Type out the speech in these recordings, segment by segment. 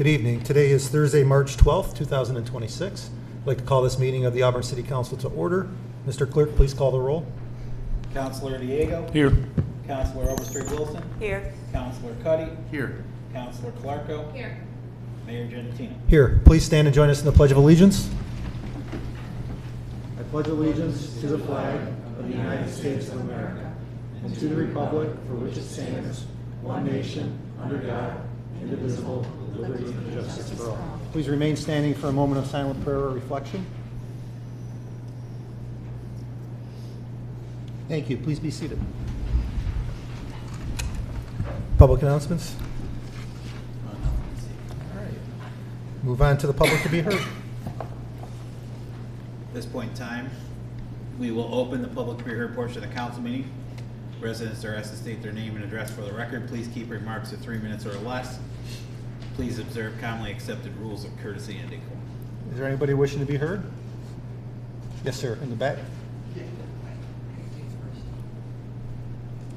Good evening. Today is Thursday, March 12th, 2026. I'd like to call this meeting of the Auburn City Council to order. Mr. Clerk, please call the roll. Councilor Diego. Here. Councilor Overstreet Wilson. Here. Councilor Cuddy. Here. Councilor Clarko. Here. Mayor Genatino. Here, please stand and join us in the Pledge of Allegiance. I pledge allegiance to the flag of the United States of America and to the republic for which it stands, one nation, under God, indivisible, with liberty and justice for all. Please remain standing for a moment of silent prayer or reflection. Thank you. Please be seated. Public announcements. All right. Move on to the public to be heard. At this point in time, we will open the public to be heard portion of the council meeting. Residents are asked to state their name and address for the record. Please keep remarks to 3 minutes or less. Please observe commonly accepted rules of courtesy and decorum. Is there anybody wishing to be heard? Yes, sir. In the back.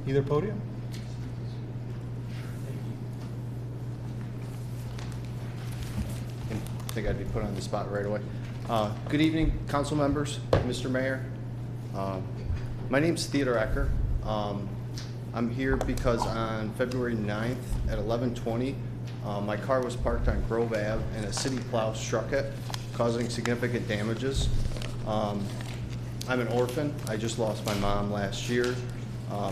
Either podium. I think I'd be put on the spot right away. Good evening, council members, Mr. Mayor. My name's Theodore Ecker. I'm here because on February 9th at 11:20, my car was parked on Grove Ave and a city plow struck it, causing significant damages. I'm an orphan. I just lost my mom last year,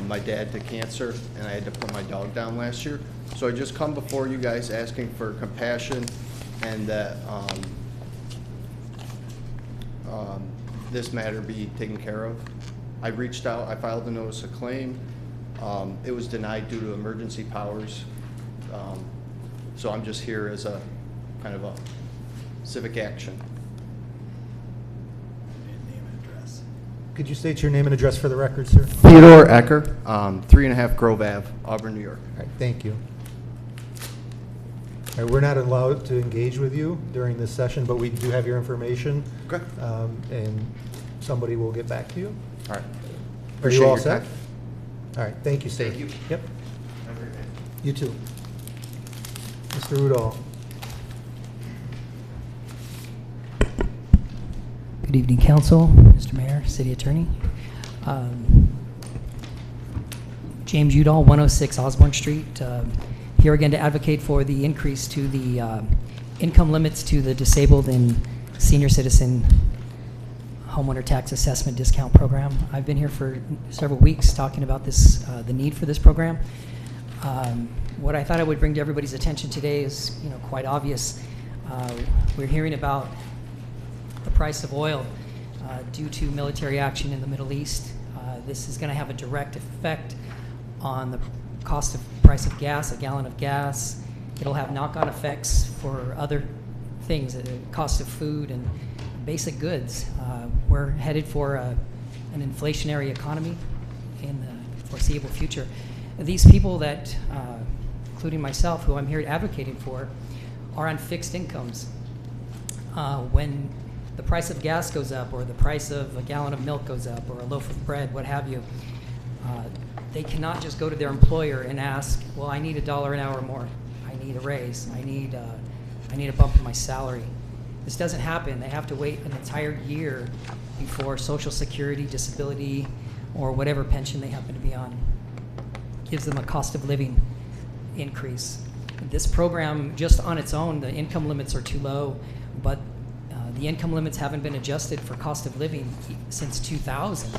my dad to cancer, and I had to put my dog down last year. So I just come before you guys asking for compassion and that this matter be taken care of. I reached out, I filed a notice of claim. It was denied due to emergency powers. So I'm just here as a kind of a civic action. Name and address. Could you state your name and address for the record, sir? Theodore Ecker, 3.5 Grove Ave, Auburn, New York. All right, thank you. All right, we're not allowed to engage with you during this session, but we do have your information. Okay. And somebody will get back to you. All right. Are Appreciate you all your set? time. All right, thank you, sir. Thank you. Yep, Have a great day. you too. Mr. Udall. Good evening, Council, Mr. Mayor, City Attorney. James Udall, 106 Osborne Street. Here again to advocate for the increase to the income limits to the disabled and senior citizen homeowner tax assessment discount program. I've been here for several weeks talking about this, the need for this program. What I thought I would bring to everybody's attention today is, quite obvious. We're hearing about the price of oil due to military action in the Middle East. This is going to have a direct effect on the price of gas, a gallon of gas. It'll have knock-on effects for other things, the cost of food and basic goods. We're headed for an inflationary economy in the foreseeable future. These people that, including myself, who I'm here advocating for, are on fixed incomes. When the price of gas goes up, or the price of a gallon of milk goes up, or a loaf of bread, what have you, they cannot just go to their employer and ask, well, I need $1 an hour more. I need a raise. I need a bump in my salary. This doesn't happen. They have to wait an entire year before Social Security, disability, or whatever pension they happen to be on gives them a cost of living increase. This program, just on its own, the income limits are too low, but the income limits haven't been adjusted for cost of living since 2000.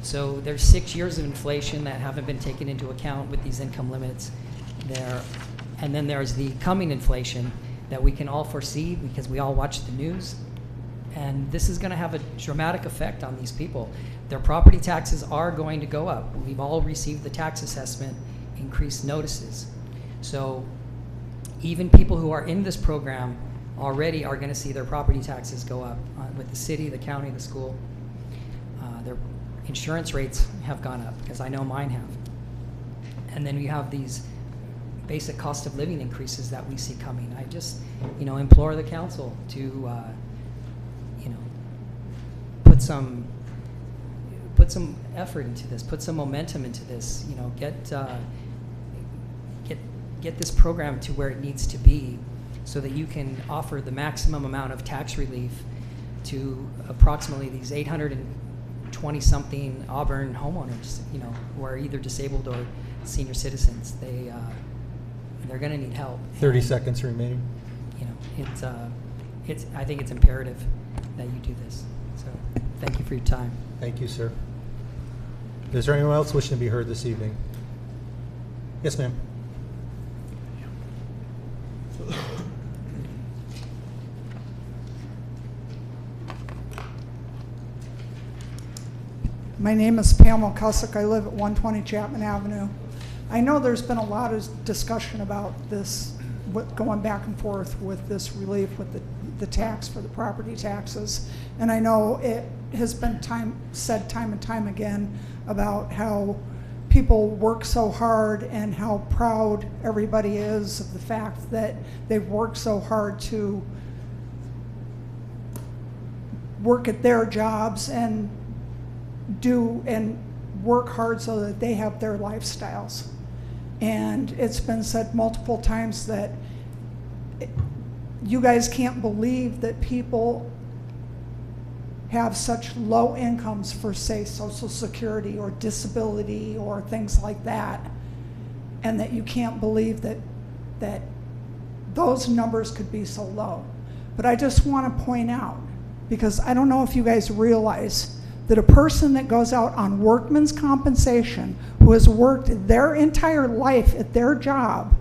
So there's 6 years of inflation that haven't been taken into account with these income limits there. And then there's the coming inflation that we can all foresee because we all watch the news. And this is going to have a dramatic effect on these people. Their property taxes are going to go up. We've all received the tax assessment increase notices. So even people who are in this program already are going to see their property taxes go up with the city, the county, the school. Their insurance rates have gone up, because I know mine have. And then you have these basic cost of living increases that we see coming. I just, implore the council to, put some effort into this, put some momentum into this. Get this program to where it needs to be, so that you can offer the maximum amount of tax relief to approximately these 820-something Auburn homeowners, who are either disabled or senior citizens. They're going to need help. 30 seconds remaining. I think it's imperative that you do this. So thank you for your time. Thank you, sir. Is there anyone else wishing to be heard this evening? Yes, ma'am. My name is Pamela Cussick. I live at 120 Chapman Avenue. I know there's been a lot of discussion about this, going back and forth with this relief with the tax for the property taxes. And I know it has been said time and time again about how people work so hard and how proud everybody is of the fact that they've worked so hard to work at their jobs and work hard so that they have their lifestyles. And it's been said multiple times that you guys can't believe that people have such low incomes for, say, Social Security or disability or things like that, and that you can't believe that those numbers could be so low. But I just want to point out, because I don't know if you guys realize that a person that goes out on workman's compensation, who has worked their entire life at their job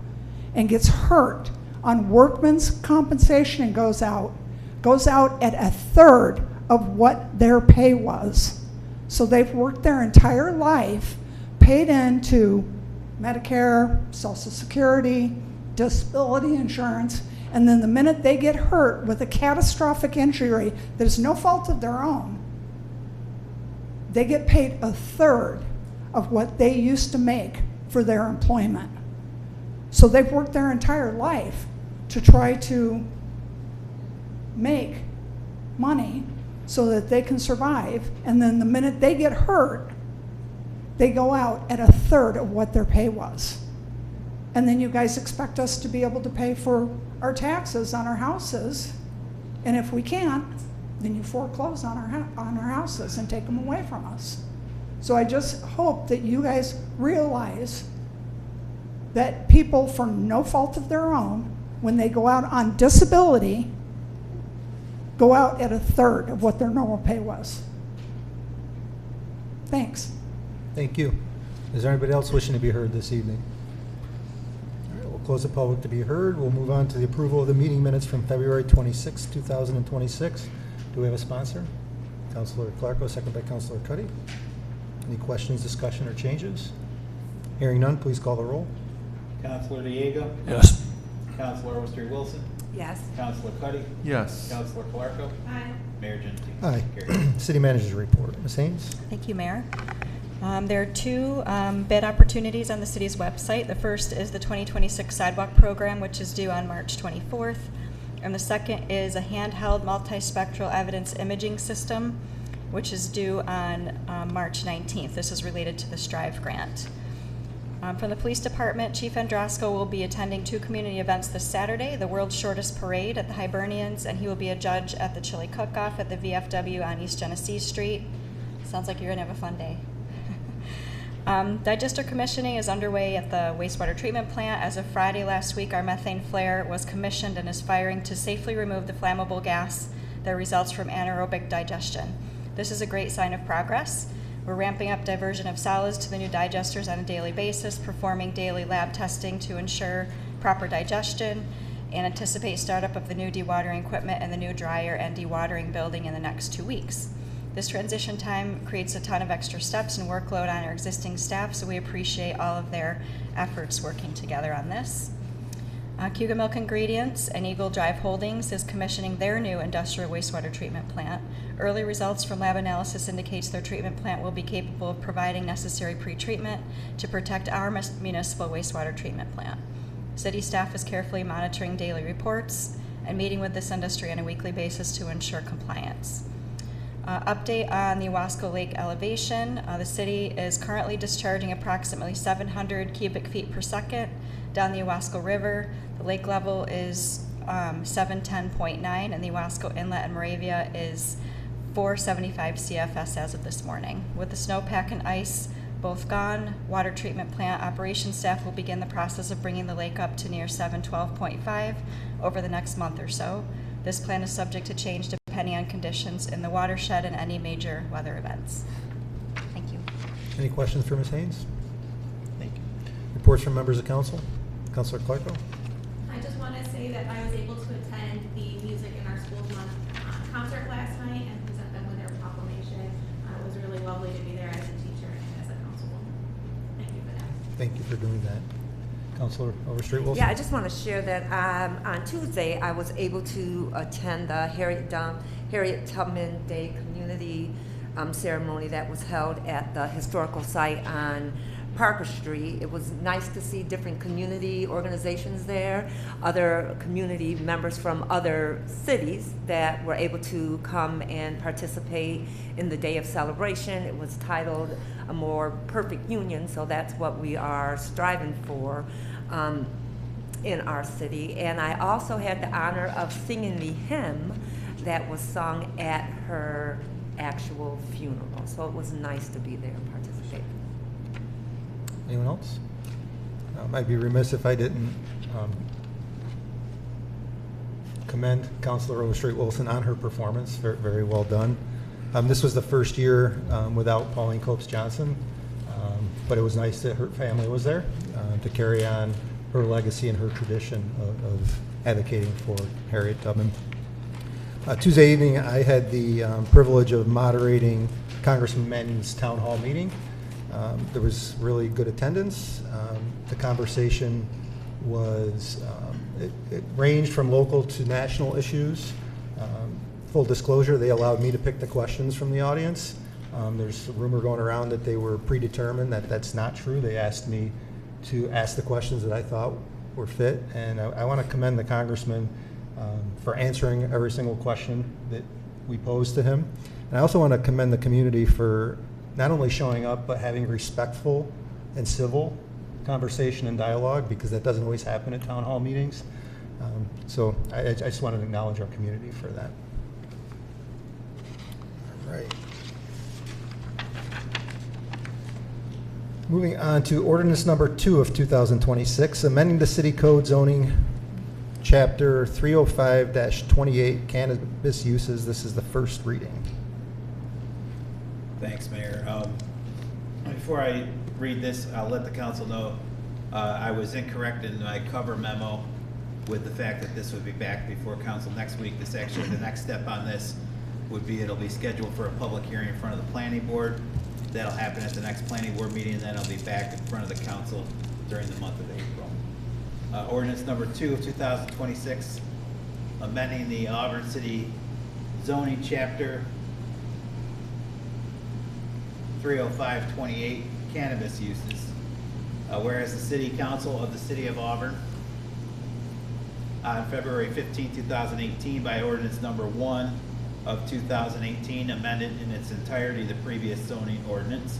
and gets hurt on workman's compensation and goes out at a third of what their pay was. So they've worked their entire life, paid into Medicare, Social Security, disability insurance, and then the minute they get hurt with a catastrophic injury that is no fault of their own, they get paid a third of what they used to make for their employment. So they've worked their entire life to try to make money so that they can survive, and then the minute they get hurt, they go out at a third of what their pay was. And then you guys expect us to be able to pay for our taxes on our houses, and if we can't, then you foreclose on our houses and take them away from us. So I just hope that you guys realize that people, for no fault of their own, when they go out on disability, go out at a third of what their normal pay was. Thanks. Thank you. Is there anybody else wishing to be heard this evening? All right, we'll close the public to be heard. We'll move on to the approval of the meeting minutes from February 26, 2026. Do we have a sponsor? Councilor Clarko, second by Councilor Cuddy. Any questions, discussion, or changes? Hearing none, please call the roll. Councilor Diego? Yes. Councilor Overstreet Wilson? Yes. Councilor Cuddy? Yes. Councilor Clarko? Aye. Mayor Gentile? Aye. Carried. City Manager's report. Ms. Haynes? Thank you, Mayor. There are two bid opportunities on the city's website. The first is the 2026 sidewalk program, which is due on March 24th. And the second is a handheld multispectral evidence imaging system, which is due on March 19th. This is related to the STRIVE grant. From the police department, Chief Andrasco will be attending two community events this Saturday, the World's Shortest Parade at the Hibernians, and he will be a judge at the Chili Cook-Off at the VFW on East Genesee Street. Sounds like you're gonna have a fun day. Digester commissioning is underway at the wastewater treatment plant. As of Friday last week, our methane flare was commissioned and is firing to safely remove the flammable gas that results from anaerobic digestion. This is a great sign of progress. We're ramping up diversion of solids to the new digesters on a daily basis, performing daily lab testing to ensure proper digestion, and anticipate startup of the new dewatering equipment and the new dryer and dewatering building in the next 2 weeks. This transition time creates a ton of extra steps and workload on our existing staff, so we appreciate all of their efforts working together on this. Cuga Milk Ingredients and Eagle Drive Holdings is commissioning their new industrial wastewater treatment plant. Early results from lab analysis indicates their treatment plant will be capable of providing necessary pre-treatment to protect our municipal wastewater treatment plant. City staff is carefully monitoring daily reports and meeting with this industry on a weekly basis to ensure compliance. Update on the Owasco Lake elevation. The city is currently discharging approximately 700 cubic feet per second down the Owasco River. The lake level is 710.9, and the Wasco Inlet and Moravia is 475 CFS as of this morning. With the snowpack and ice both gone, water treatment plant operations staff will begin the process of bringing the lake up to near 712.5 over the next month or so. This plan is subject to change depending on conditions in the watershed and any major weather events. Thank you. Any questions for Ms. Haynes? Thank you. Reports from members of council. Councilor Clarko. I just want to say that I was able to attend the Music in Our Schools Month concert last night and present them with their proclamation. It was really lovely to be there as a teacher and as a councilwoman. Thank you for that. Thank you for doing that. Councilor Overstreet Wilson. Yeah, I just want to share that on Tuesday, I was able to attend the Harriet Tubman Day community ceremony that was held at the historical site on Parker Street. It was nice to see different community organizations there, other community members from other cities that were able to come and participate in the day of celebration. It was titled A More Perfect Union, so that's what we are striving for in our city. And I also had the honor of singing the hymn that was sung at her actual funeral. So it was nice to be there and participate. Anyone else? I'd be remiss if I didn't commend Councilor Overstreet Wilson on her performance. Very, very well done. This was the first year without Pauline Copes Johnson, but it was nice that her family was there to carry on her legacy and her tradition of advocating for Harriet Tubman. Tuesday evening, I had the privilege of moderating Congressman Manning's town hall meeting. There was really good attendance. The conversation was, it ranged from local to national issues. Full disclosure, they allowed me to pick the questions from the audience. There's a rumor going around that they were predetermined. That's not true. They asked me to ask the questions that I thought were fit, and I want to commend the congressman for answering every single question that we posed to him. And I also want to commend the community for not only showing up, but having respectful and civil conversation and dialogue, because that doesn't always happen at town hall meetings. So I just wanted to acknowledge our community for that. All right. Moving on to ordinance number 2 of 2026, amending the city code zoning chapter 305-28 cannabis uses. This is the first reading. Thanks, Mayor. Before I read this, I'll let the council know I was incorrect in my cover memo with the fact that this would be back before council next week. This actually, the next step on this would be it'll be scheduled for a public hearing in front of the planning board. That'll happen at the next planning board meeting, and then it'll be back in front of the council during the month of April. Ordinance number 2 of 2026, amending the Auburn City zoning chapter 305-28 cannabis uses. Whereas the City Council of the City of Auburn on February 15, 2018 by ordinance number 1 of 2018 amended in its entirety the previous zoning ordinance.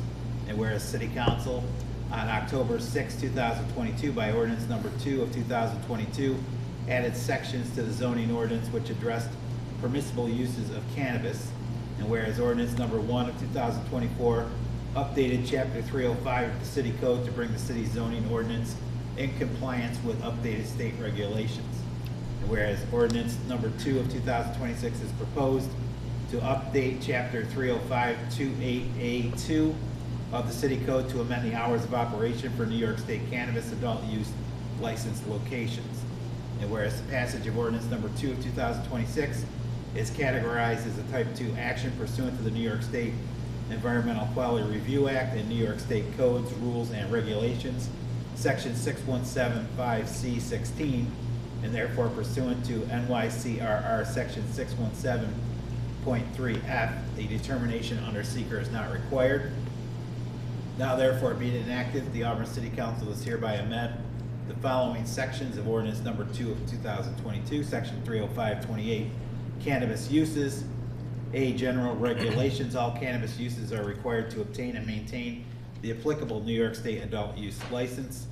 And whereas City Council on October 6, 2022 by ordinance number 2 of 2022 added sections to the zoning ordinance which addressed permissible uses of cannabis. And whereas ordinance number 1 of 2024 updated chapter 305 of the city code to bring the city's zoning ordinance in compliance with updated state regulations. And whereas ordinance number 2 of 2026 is proposed to update chapter 305-28A2 of the city code to amend the hours of operation for New York State cannabis adult use licensed locations. And whereas the passage of ordinance number 2 of 2026 is categorized as a type 2 action pursuant to the New York State Environmental Quality Review Act and New York State codes, rules, and regulations, section 6175C16, and therefore pursuant to NYCRR section 617.3F, a determination under seeker is not required. Now therefore be it enacted, the Auburn City Council is hereby amend the following sections of ordinance number 2 of 2022, section 305-28, cannabis uses. A, general regulations. All cannabis uses are required to obtain and maintain the applicable New York State adult use license.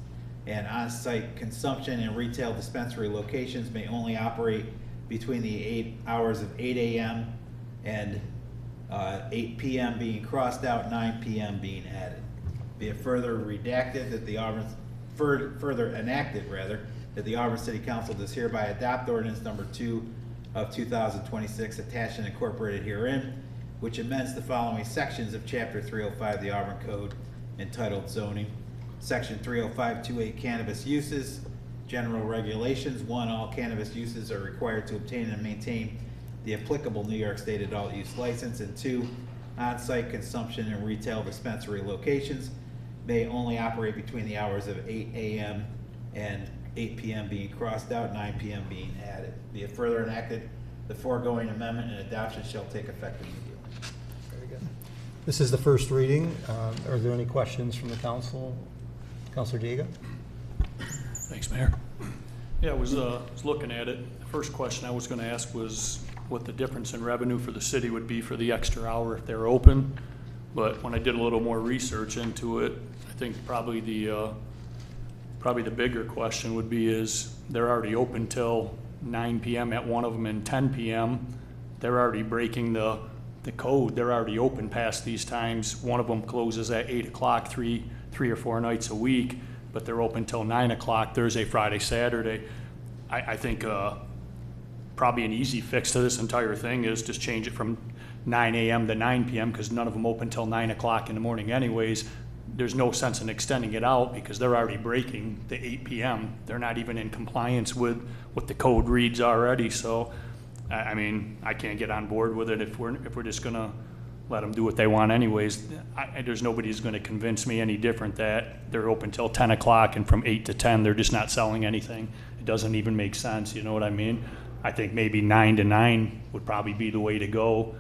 and on-site consumption and retail dispensary locations may only operate between the 8 hours of 8 a.m. and 8 p.m. being crossed out, 9 p.m. being added. Be it further redacted that the Auburn, further enacted rather, that the Auburn City Council does hereby adopt ordinance number 2 of 2026 attached and incorporated herein, which amends the following sections of Chapter 305 of the Auburn Code entitled Zoning. Section 305-28 Cannabis Uses, General Regulations. 1. All cannabis uses are required to obtain and maintain the applicable New York State adult use license. And 2. On-site consumption and retail dispensary locations may only operate between the hours of 8 a.m. and 8 p.m. being crossed out, 9 p.m. being added. Be it further enacted, the foregoing amendment and adoption shall take effect immediately. Very good. This is the first reading. Are there any questions from the council? Councilor Diego? Thanks, Mayor. Yeah, I was looking at it. The first question I was going to ask was what the difference in revenue for the city would be for the extra hour if they're open. But when I did a little more research into it, I think probably the bigger question would be is they're already open till 9 p.m. at one of them and 10 p.m. They're already breaking the code. They're already open past these times. One of them closes at 8 o'clock three or four nights a week, but they're open till 9 o'clock Thursday, Friday, Saturday. I think probably an easy fix to this entire thing is just change it from 9 a.m. to 9 p.m. because none of them open till 9 o'clock in the morning anyways. There's no sense in extending it out because they're already breaking the 8 p.m. They're not even in compliance with what the code reads already. So, I mean, I can't get on board with it if we're just gonna let them do what they want anyways. There's nobody who's gonna convince me any different that they're open till 10 o'clock and from 8 to 10 they're just not selling anything. It doesn't even make sense, you know what I mean? I think maybe 9 to 9 would probably be the way to go.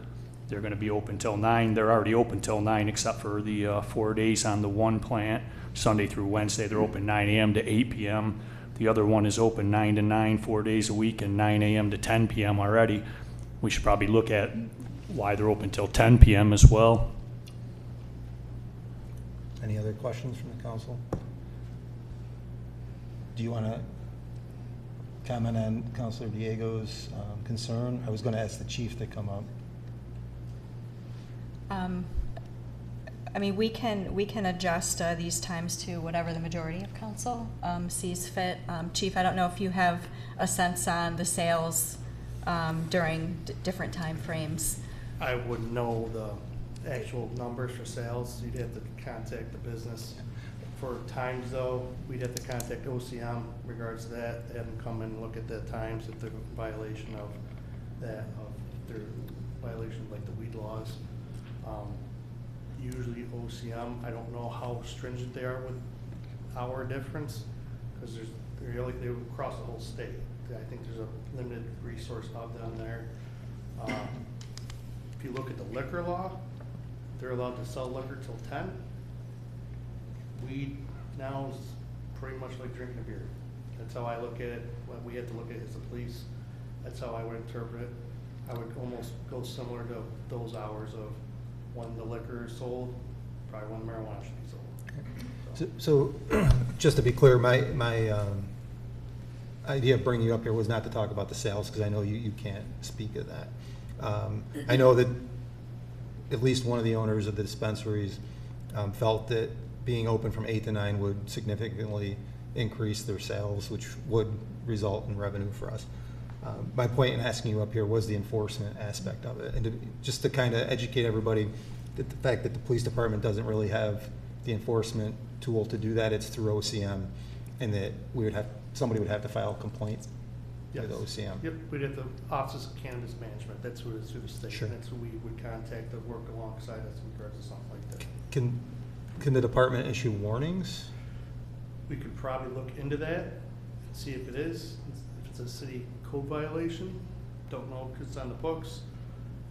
They're gonna be open till 9. They're already open till 9 except for the 4 days on the one plant. Sunday through Wednesday, they're open 9 a.m. to 8 p.m. The other one is open 9 to 9, 4 days a week, and 9 a.m. to 10 p.m. already. We should probably look at why they're open till 10 p.m. as well. Any other questions from the council? Do you want to comment on Councilor Diego's concern? I was going to ask the chief to come up. I mean, we can adjust these times to whatever the majority of council sees fit. Chief, I don't know if you have a sense on the sales during different time frames. I wouldn't know the actual numbers for sales. You'd have to contact the business. For times though, we'd have to contact OCM in regards to that, have them come and look at the times if they're in violation of that, of their violation of like the weed laws. Usually OCM, I don't know how stringent they are with hour difference, because they across the whole state. I think there's a limited resource hub down there. If you look at the liquor law, they're allowed to sell liquor till 10. Weed now is pretty much like drinking a beer. That's how I look at it. What we have to look at is the police. That's how I would interpret it. I would almost go similar to those hours of when the liquor is sold, probably when marijuana should be sold. So just to be clear, my idea of bringing you up here was not to talk about the sales, because I know you can't speak of that. I know that at least one of the owners of the dispensaries felt that being open from 8 to 9 would significantly increase their sales, which would result in revenue for us. My point in asking you up here was the enforcement aspect of it, and just to kind of educate everybody that the fact that the police department doesn't really have the enforcement tool to do that. It's through OCM, and that somebody would have to file a complaint with OCM. Yep, we'd have the Office of Cannabis Management. That's who is through the state. Sure. That's who we would contact to work alongside us in regards to something like that. Can the department issue warnings? We could probably look into that and see if it is. If it's a city code violation, don't know because it's on the books.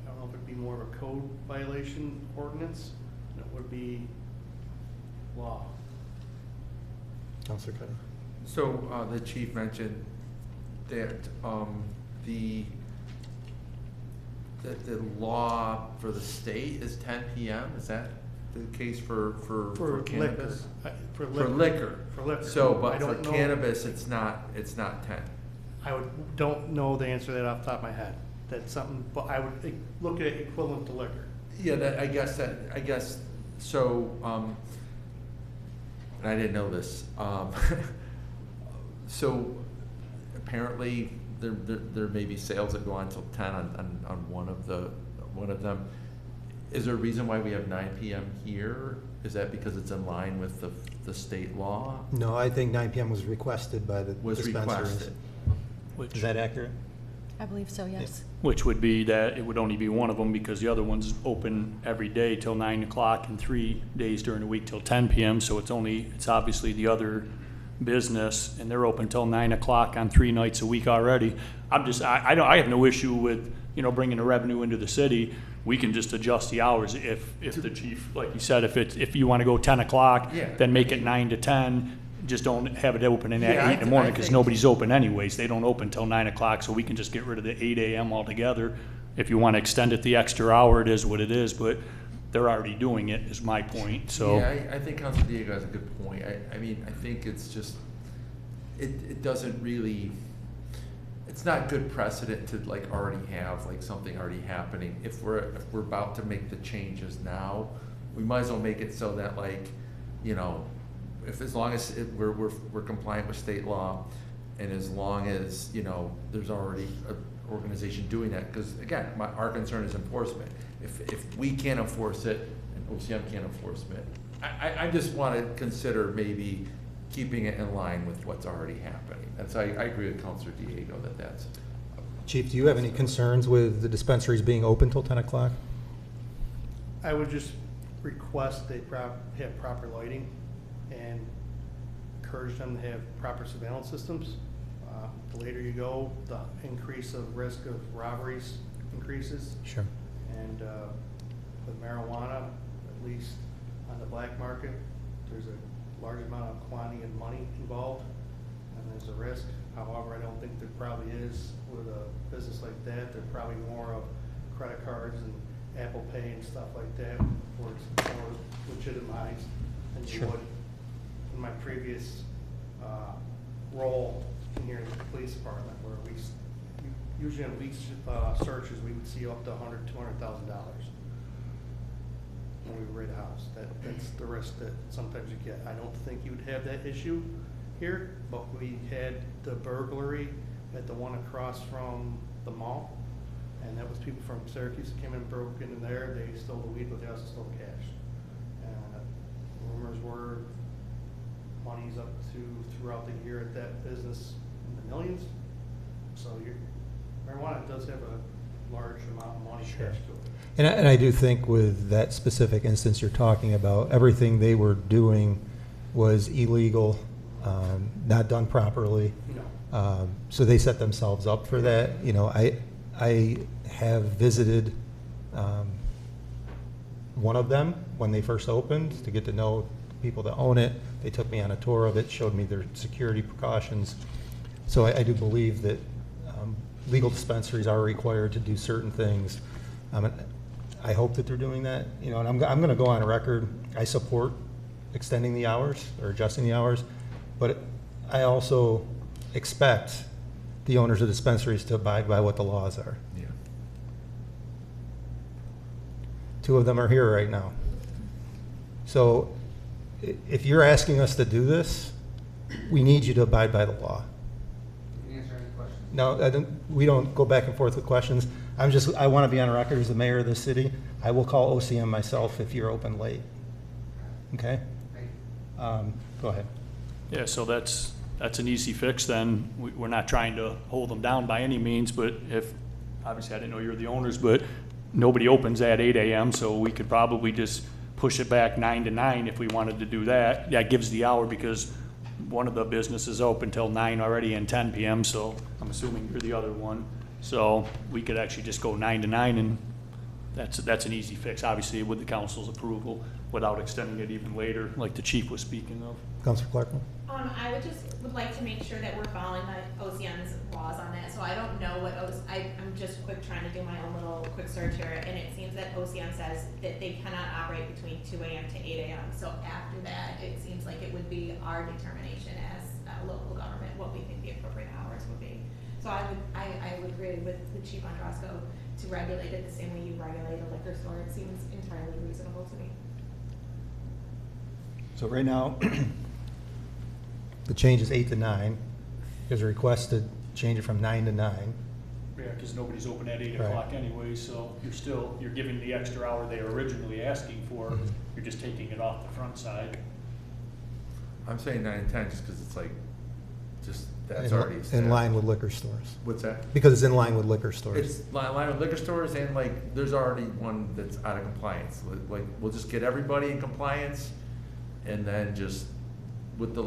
I don't know if it'd be more of a code violation ordinance than it would be law. Councilor Cuddy. So the chief mentioned that the law for the state is 10 p.m. Is that the case for For liquor. cannabis? For For liquor. For liquor. So, I but for don't know- cannabis, it's not 10. don't know the answer to that off the top of my head. That's something, but I would look at it equivalent to liquor. Yeah, I guess, so, and I didn't know this. So apparently there may be sales that go on until 10 on one of them. Is there a reason why we have 9 PM here? Is that because it's in line with the state law? No, I think 9 PM was requested by the Was dispensaries. requested? Which, Is that accurate? I believe so, yes. which would be that it would only be one of them because the other one's open every day till 9 o'clock and 3 days during the week till 10 PM. So it's obviously the other business, and they're open till 9 o'clock on 3 nights a week already. I have no issue with, bringing the revenue into the city. We can just adjust the hours if the chief, like you said, if you want to go 10 o'clock, Yeah. then make it 9 to 10. Just don't have it opening Yeah, at 8 in the morning, I because think- nobody's open anyways. They don't open till 9 o'clock, so we can just get rid of the 8 AM altogether. If you want to extend it the extra hour, it is what it is, but they're already doing it, is my point, so. Yeah, I think Councilor Diego has a good point. I mean, I think it's just, it doesn't really, it's not good precedent to like already have like something already happening. If we're about to make the changes now, we might as well make it so that like, if as long as we're compliant with state law, and as long as there's already an organization doing that, because again, our concern is enforcement. If we can't enforce it and OCM can't enforce it, I just want to consider maybe keeping it in line with what's already happening. And so I agree with Councilor Diego that's. Chief, do you have any concerns with the dispensaries being open till 10 o'clock? I would just request they have proper lighting and encourage them to have proper surveillance systems. The later you go, the increase of risk of robberies increases. Sure. And with marijuana, at least on the black market, there's a large amount of quantity and money involved, and there's a risk. However, I don't think there probably is with a business like that. There's probably more of credit cards and Apple Pay and stuff like that, where it's more legitimized than you Sure. would in my previous role in here in the police department, where we usually on lease searches we would see up to $200,000 when we raid a house. That's the risk that sometimes you get. I don't think you would have that issue here, but we had the burglary at the one across from the mall, and that was people from Syracuse that came in and broke into there. They stole the weed, but they also stole cash. Rumors were money's up to throughout the year at that business in the millions. So marijuana does have a large amount of money Sure. attached to it. And I do think with that specific instance you're talking about, everything they were doing was illegal, not done properly. No. So they set themselves up for that. I have visited one of them when they first opened to get to know people that own it. They took me on a tour of it, showed me their security precautions. So I do believe that legal dispensaries are required to do certain things. I hope that they're doing that, and I'm going to go on record. I support extending the hours or adjusting the hours, but I also expect the owners of dispensaries to abide by what the laws are. Yeah. 2 of them are here right now. So if you're asking us to do this, we need you to abide by the law. You can answer any questions. No, we don't go back and forth with questions. I want to be on record as the mayor of the city. I will call OCM myself if you're open late. Okay? Thank you. Go ahead. Yeah, so that's an easy fix then. We're not trying to hold them down by any means, but obviously I didn't know you're the owners, but nobody opens at 8 AM, so we could probably just push it back 9 to 9 if we wanted to do that. That gives the hour because one of the businesses open till 9 already and 10 PM, so I'm assuming you're the other one. So we could actually just go 9 to 9 and that's an easy fix, obviously with the council's approval, without extending it even later, like the chief was speaking of. Councilor Clarkman? I would like to make sure that we're following the OCM's laws on that, so I don't know what I'm just trying to do my own little quick search here, and it seems that OCM says that they cannot operate between 2 a.m. to 8 a.m., so after that, it seems like it would be our determination as a local government what we think the appropriate hours would be. So I would agree with the Chief Androsco to regulate it the same way you regulate a liquor store. It seems entirely reasonable to me. So right now, the change is 8 to 9. There's a request to change it from 9 to 9. Yeah, because nobody's open at 8 Right. o'clock anyway, so you're giving the extra hour they were originally asking for, Mhm. you're just taking it off the front side. I'm saying 9 and 10 just because it's like, just, that's In- already in established. line with liquor stores. What's that? Because it's in line with liquor stores. It's line with liquor stores and like, there's already one that's out of compliance. Like, we'll just get everybody in compliance and then just with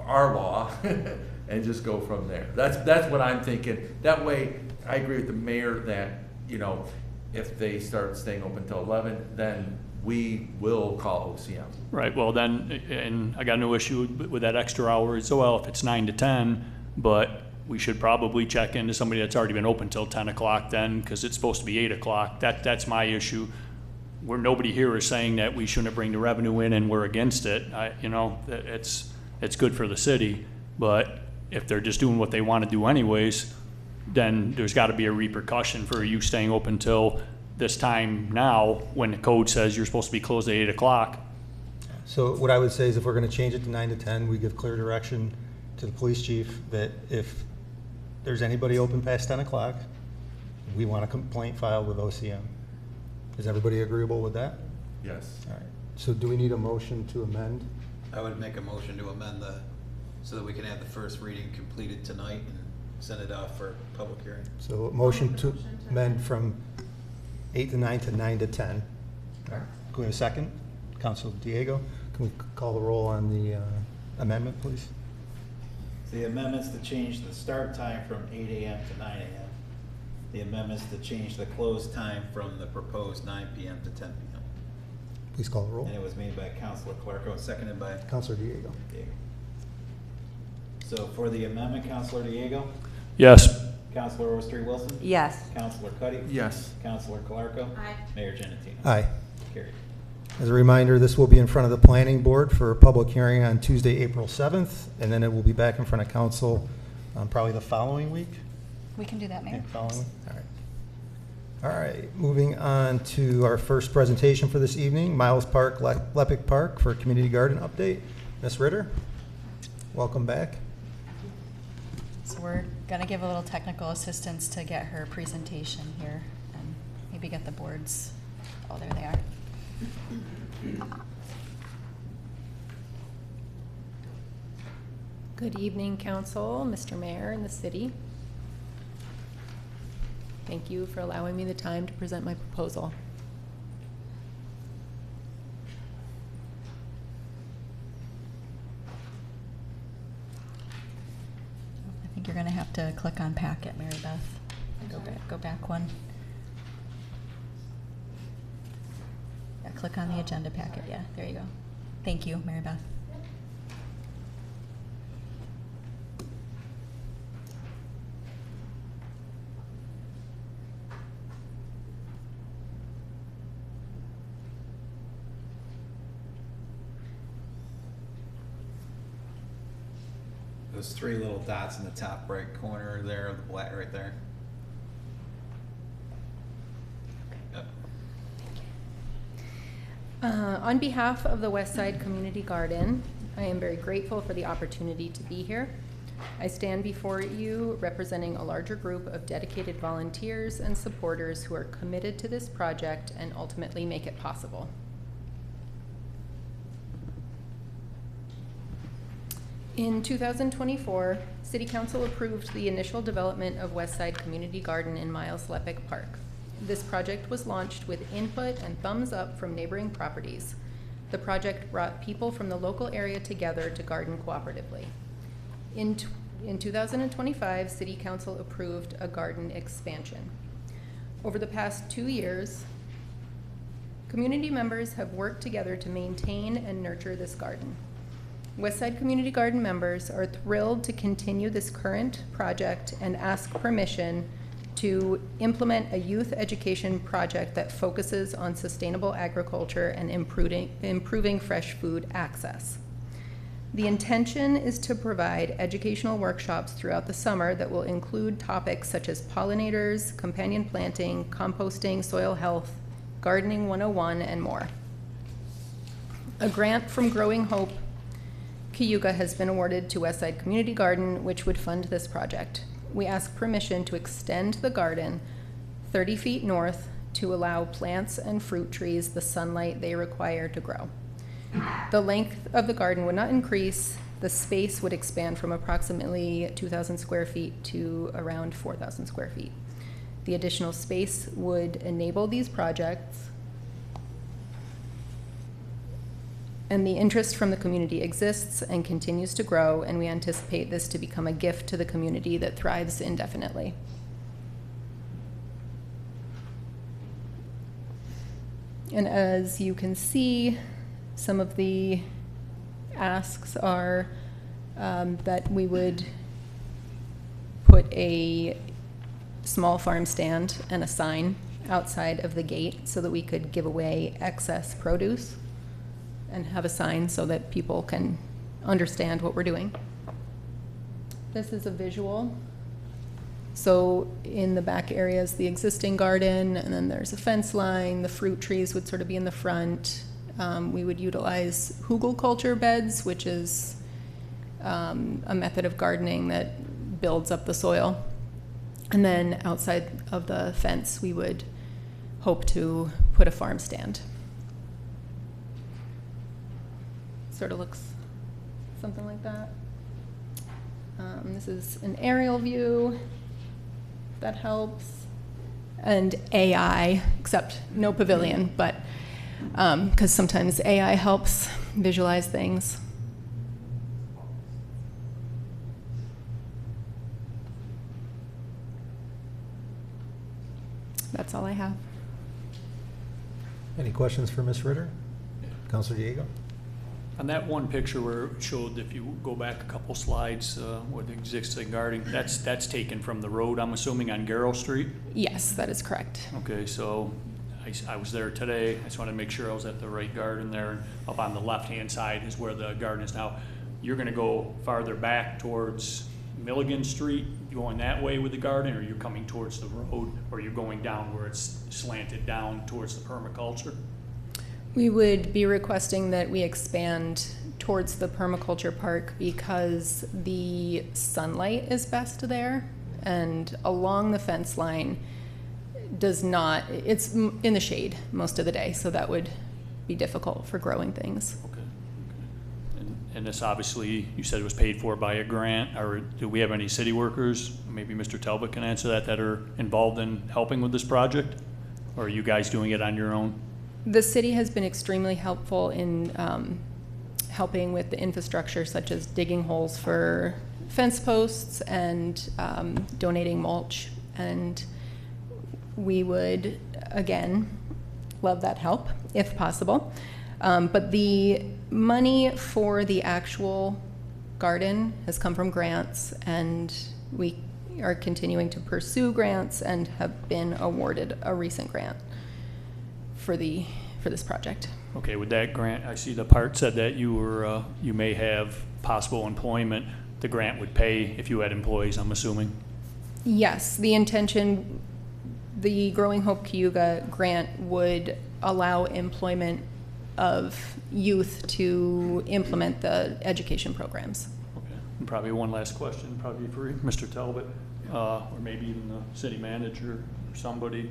our law and just go from there. That's what I'm thinking. That way, I agree with the mayor that, you know, if they start staying open till 11, then we will call OCM. Right, well then, and I got no issue with that extra hour, so well, if it's 9 to 10, but we should probably check into somebody that's already been open till 10 o'clock then, because it's supposed to be 8 o'clock. That's my issue. Where nobody here is saying that we shouldn't bring the revenue in and we're against it. It's good for the city, but if they're just doing what they want to do anyways, then there's got to be a repercussion for you staying open till this time now, when the code says you're supposed to be closed at 8 o'clock. So what I would say is if we're going to change it to 9 to 10, we give clear direction to the police chief that if there's anybody open past 10 o'clock, we want a complaint filed with OCM. Is everybody agreeable with that? Yes. All right. So do we need a motion to amend? I would make a motion to amend so that we can have the first reading completed tonight and send it off for public hearing. So a motion to amend from 8 to 9 to 9 to 10. All right. Can we have a second? Council Diego, can we call the roll on the amendment, please? The amendments to change the start time from 8 a.m. to 9 a.m. The amendments to change the close time from the proposed 9 p.m. to 10 p.m. Please call the roll. And it was made by Councilor Clarko and seconded by Councilor Diego. Diego. So for the amendment, Councilor Diego, Yes. Councilor Overstreet Wilson, Yes. Councilor Cuddy, Yes. Councilor Clarko, Aye. Mayor Genatino. Aye. Carried. As a reminder, this will be in front of the planning board for a public hearing on Tuesday, April 7th, and then it will be back in front of council probably the following week. We can do that, Mayor. Okay, following, all right. All right, moving on to our first presentation for this evening, Miles Park, Lepak Park for Community Garden update. Ms. Ritter, welcome back. So we're gonna give a little technical assistance to get her presentation here and maybe get the boards. Oh, there they are. Good evening, Council, Mr. Mayor, and the city. Thank you for allowing me the time to present my proposal. I think you're gonna have to click on packet, Mary Beth. Go back one. Yeah, click on the agenda packet, yeah, there you go. Thank you, Mary Beth. Those three little dots in the top right corner there of the black right there. Yep. On behalf of the Westside Community Garden, I am very grateful for the opportunity to be here. I stand before you representing a larger group of dedicated volunteers and supporters who are committed to this project and ultimately make it possible. In 2024, City Council approved the initial development of Westside Community Garden in Miles Lepak Park. This project was launched with input and thumbs up from neighboring properties. The project brought people from the local area together to garden cooperatively. In 2025, City Council approved a garden expansion. Over the past 2 years, Community members have worked together to maintain and nurture this garden. Westside Community Garden members are thrilled to continue this current project and ask permission to implement a youth education project that focuses on sustainable agriculture and improving fresh food access. The intention is to provide educational workshops throughout the summer that will include topics such as pollinators, companion planting, composting, soil health, gardening 101, and more. A grant from Growing Hope Cayuga has been awarded to Westside Community Garden, which would fund this project. We ask permission to extend the garden 30 feet north to allow plants and fruit trees the sunlight they require to grow. The length of the garden would not increase. The space would expand from approximately 2,000 square feet to around 4,000 square feet. The additional space would enable these projects, and the interest from the community exists and continues to grow, and we anticipate this to become a gift to the community that thrives indefinitely. And as you can see, some of the asks are that we would put a small farm stand and a sign outside of the gate so that we could give away excess produce, and have a sign so that people can understand what we're doing. This is a visual. So in the back area is the existing garden, and then there's a fence line. The fruit trees would sort of be in the front. We would utilize hugelkultur beds, which is a method of gardening that builds up the soil. And then outside of the fence, we would hope to put a farm stand. Sort of looks something like that. This is an aerial view, if that helps. And AI, except no pavilion, but because sometimes AI helps visualize things. That's all I have. Any questions for Ms. Ritter? Councilor Diego? On that one picture where it showed, if you go back a couple slides, with existing gardening, that's taken from the road, I'm assuming, on Garrow Street? Yes, that is correct. Okay, so I was there today. I just wanted to make sure I was at the right garden there. Up on the left-hand side is where the garden is now. You're gonna go farther back towards Milligan Street, going that way with the garden, or you're coming towards the road, or you're going down where it's slanted down towards the permaculture? We would be requesting that we expand towards the permaculture park because the sunlight is best there, and along the fence line does not, it's in the shade most of the day, so that would be difficult for growing things. Okay. And this obviously, you said it was paid for by a grant, or do we have any city workers, maybe Mr. Talbot can answer that are involved in helping with this project? Or are you guys doing it on your own? The city has been extremely helpful in helping with the infrastructure, such as digging holes for fence posts and donating mulch. And we would, again, love that help if possible. But the money for the actual garden has come from grants, and we are continuing to pursue grants and have been awarded a recent grant for this project. Okay, with that grant, I see the part said that you may have possible employment. The grant would pay if you had employees, I'm assuming? Yes, the intention, the Growing Hope Cayuga grant would allow employment of youth to implement the education programs. Okay, and probably one last question, probably for Mr. Talbot, or maybe even the city manager or somebody.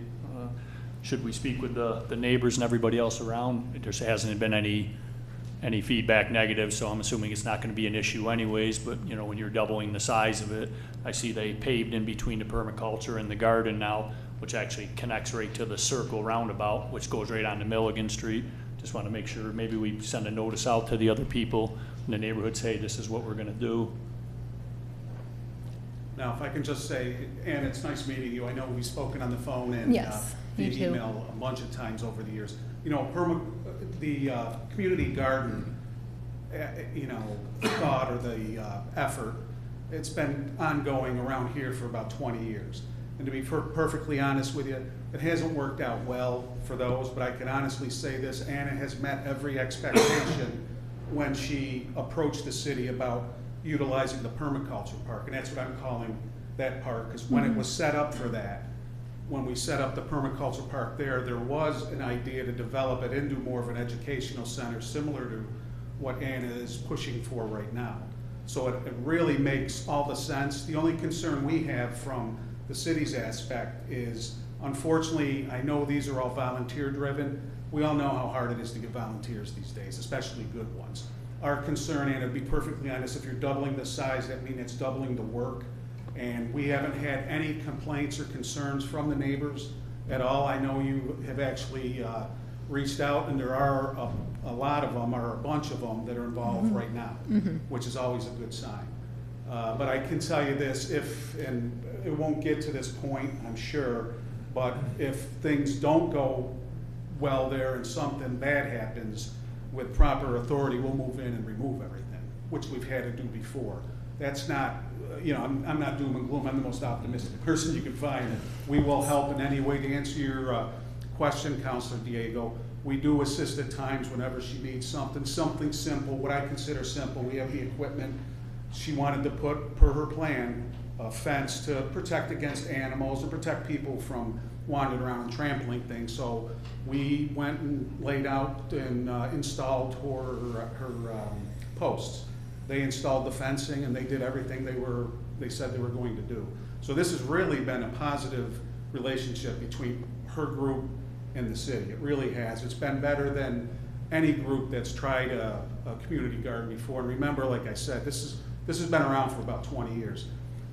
Should we speak with the neighbors and everybody else around? There hasn't been any feedback negative, so I'm assuming it's not going to be an issue anyways, but you know, when you're doubling the size of it, I see they paved in between the permaculture and the garden now, which actually connects right to the circle roundabout, which goes right onto Milligan Street. Just want to make sure maybe we send a notice out to the other people in the neighborhood, say this is what we're going to do. Now, if I can just say, Ann, it's nice meeting you. I know we've spoken on the phone and Yes, via you too. email a bunch of times over the years. you know, the community garden, you know, thought or the effort, it's been ongoing around here for about 20 years. And to be perfectly honest with you, it hasn't worked out well for those, but I can honestly say this, Anna has met every expectation when she approached the city about utilizing the permaculture park, and that's what I'm calling that park, because when it was set up for that, when we set up the permaculture park there was an idea to develop it into more of an educational center similar to what Anna is pushing for right now. So it really makes all the sense. The only concern we have from the city's aspect is, unfortunately, I know these are all volunteer driven. We all know how hard it is to get volunteers these days, especially good ones. Our concern, and to be perfectly honest, if you're doubling the size, that means it's doubling the work. And we haven't had any complaints or concerns from the neighbors at all. I know you have actually reached out, and there are a lot of them, or a bunch of them, that are involved right now, which is always a good sign. But I can tell you this, and it won't get to this point, I'm sure, but if things don't go well there and something bad happens, with proper authority, we'll move in and remove everything, which we've had to do before. That's not, you know, I'm not doom and gloom. I'm the most optimistic person you can find. We will help in any way. To answer your question, Councilor Diego, we do assist at times whenever she needs something simple, what I consider simple. We have the equipment. She wanted to put, per her plan, a fence to protect against animals and protect people from wandering around and trampling things. So we went and laid out and installed her posts. They installed the fencing and they did everything they said they were going to do. So this has really been a positive relationship between her group and the city. It really has. It's been better than any group that's tried a community garden before. And remember, like I said, this has been around for about 20 years.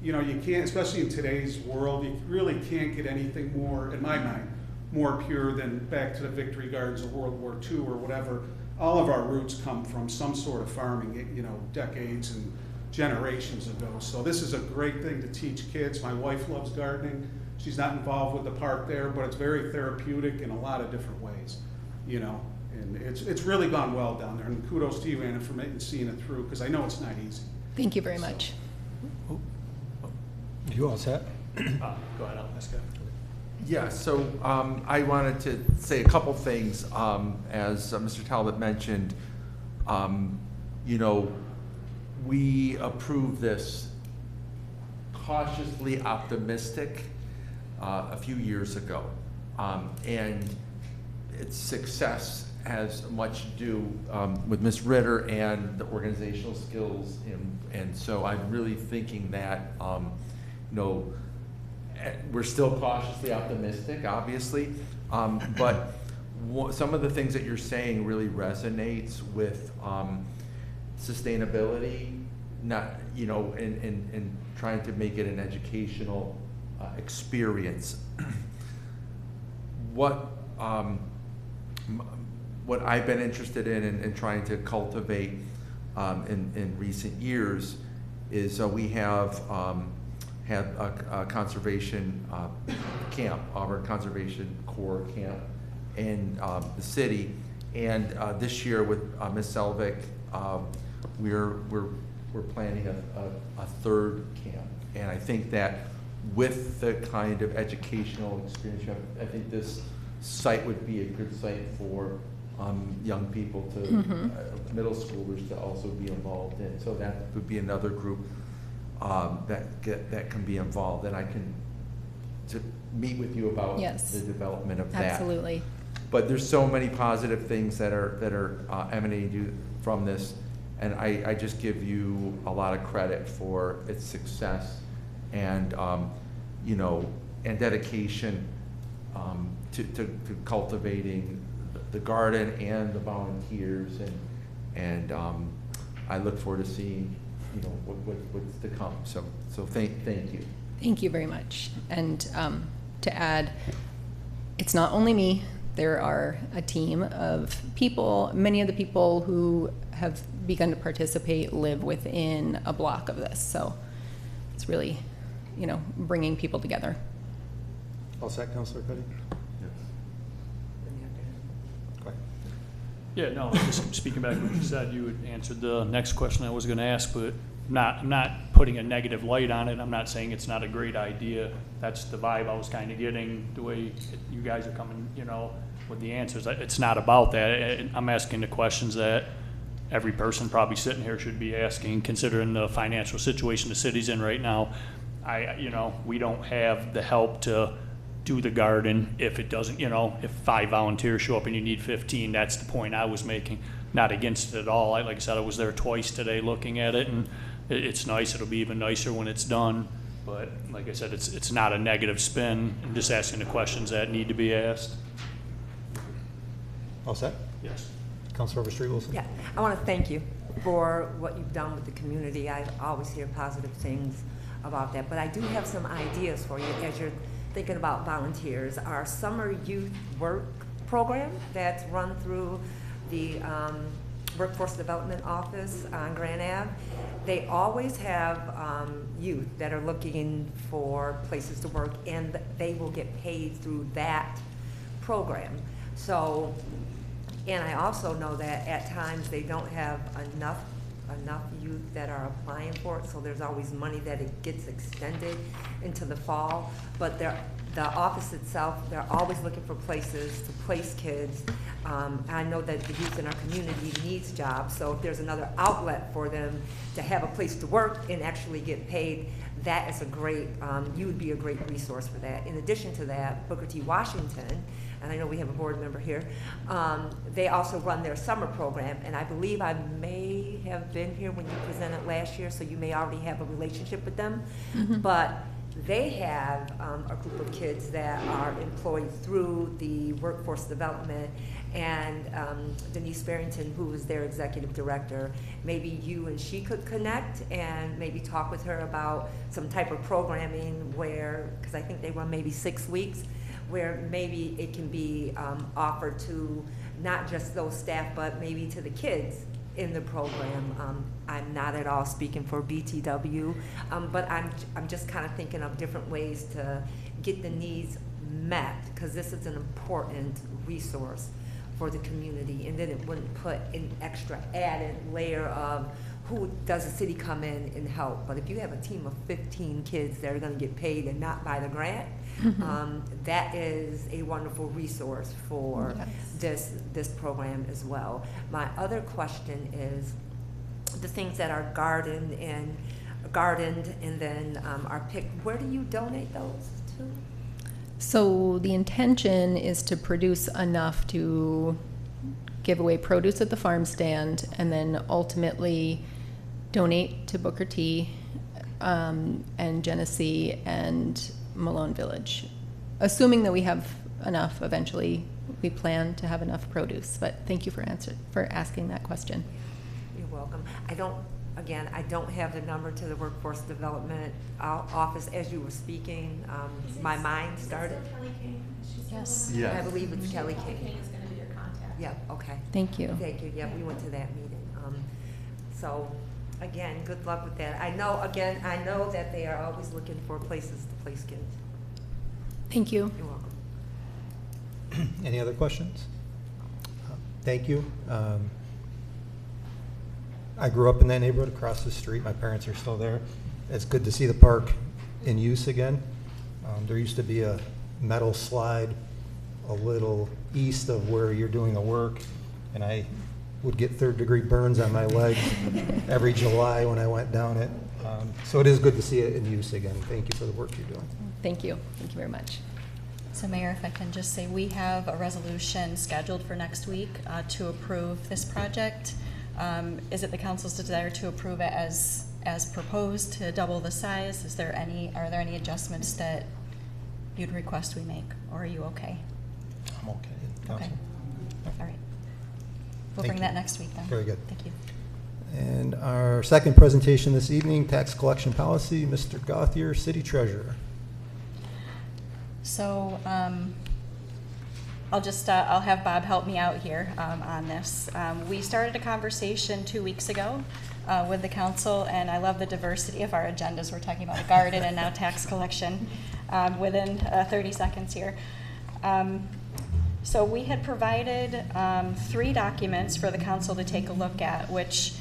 You know, you can't, especially in today's world, you really can't get anything more, in my mind, more pure than back to the victory gardens of World War II or whatever. All of our roots come from some sort of farming, you know, decades and generations ago. So this is a great thing to teach kids. My wife loves gardening. She's not involved with the park there, but it's very therapeutic in a lot of different ways, you know. And it's really gone well down there. And kudos to you, Anna, for seeing it through, because I know it's not easy. Thank you very much. You all set? Go ahead, I'll ask you. Yeah, so I wanted to say a couple things. As Mr. Talbot mentioned, you know, we approved this cautiously optimistic a few years ago. And its success has much to do with Ms. Ritter and the organizational skills. And so I'm really thinking that, you know, we're still cautiously optimistic, obviously, but some of the things that you're saying really resonates with sustainability, not, you know, and trying to make it an educational experience. What I've been interested in and trying to cultivate in recent years is we have had a conservation camp, Auburn Conservation Corps camp in the city, and this year with Ms. Selvig, we're planning a third camp, and I think that with the kind of educational experience you have, I think this site would be a good site for young people to middle schoolers to also be involved in. So that would be another group that can be involved, and I can to meet with you about the development of that. Absolutely. But there's so many positive things that are emanating from this, and I just give you a lot of credit for its success and you know, and dedication to cultivating the garden and the volunteers, and I look forward to seeing, you know, what's to come. So thank you. Thank you very much. And to add, it's not only me. There are a team of people. Many of the people who have begun to participate live within a block of this. So it's really, you know, bringing people together. All set, Councilor Cuddy? Yes. Go Yeah, no, just speaking back to what you said, you had answered the next question I was gonna ask, but I'm not putting a negative light on it. I'm not saying it's not a great idea. That's the vibe I was kind of getting, the way you guys are coming, with the answers. It's not about that. I'm asking the questions that every person probably sitting here should be asking, considering the financial situation the city's in right now. We don't have the help to do the garden if it doesn't, if 5 volunteers show up and you need 15, that's the point I was making. Not against it at all. Like I said, I was there twice today looking at it, and it's nice. It'll be even nicer when it's done. But like I said, it's not a negative spin. I'm just asking the questions that need to be asked. All set? Yes. Councilmember Street Wilson? Yeah, I want to thank you for what you've done with the community. I always hear positive things about that, but I do have some ideas for you as you're thinking about volunteers. Our summer youth work program that's run through the Workforce Development Office on Grand Ave, they always have youth that are looking for places to work, and they will get paid through that program. So, and I also know that at times they don't have enough youth that are applying for it, so there's always money that it gets extended into the fall. But the office itself, they're always looking for places to place kids. I know that the youth in our community needs jobs, so if there's another outlet for them to have a place to work and actually get paid, that is a great, you would be a great resource for that. In addition to that, Booker T. Washington, and I know we have a board member here, they also run their summer program, and I believe I may have been here when you presented last year, so you may already have a relationship with them. Mm-hmm. But they have a group of kids that are employed through the workforce development, and Denise Barrington, who is their executive director, maybe you and she could connect and maybe talk with her about some type of programming where, because I think they run maybe 6 weeks, where maybe it can be offered to not just those staff, but maybe to the kids in the program. I'm not at all speaking for BTW, but I'm just kind of thinking of different ways to get the needs met, because this is an important resource for the community, and then it wouldn't put an extra added layer of who does the city come in and help. But if you have a team of 15 kids that are going to get paid and not by the grant, that is a wonderful resource for this program as well. My other question is the things that are gardened and then are picked. Where do you donate those to? So the intention is to produce enough to give away produce at the farm stand, and then ultimately donate to Booker T and Genesee and Malone Village. Assuming that we have enough eventually, we plan to have enough produce. But thank you for asking that question. You're welcome. I don't have the number to the Workforce Development Office as you were speaking. My mind started. Kelly King? Yes. Yeah. I believe it's Kelly Kelly King. King is going to be your contact. Yeah, okay. Thank you. Thank you. Yeah, we went to that meeting. So, again, good luck with that. I know that they are always looking for places to place kids. Thank you. You're welcome. Any other questions? Thank you. I grew up in that neighborhood across the street. My parents are still there. It's good to see the park in use again. There used to be a metal slide a little east of where you're doing the work, and I would get third-degree burns on my legs every July when I went down it. So it is good to see it in use again. Thank you for the work you're doing. Thank you. Thank you very much. So Mayor, if I can just say, we have a resolution scheduled for next week to approve this project. Is it the council's desire to approve it as proposed to double the size? Are there any adjustments that you'd request we make, or are you okay? I'm okay. Okay. All right. We'll Thank bring you. that next week then. Very good. Thank you. And our second presentation this evening, tax collection policy, Mr. Gauthier, City Treasurer. So I'll have Bob help me out here on this. We started a conversation 2 weeks ago with the council, and I love the diversity of our agendas. We're talking about a garden and now tax collection within 30 seconds here. So we had provided 3 documents for the council to take a look at, which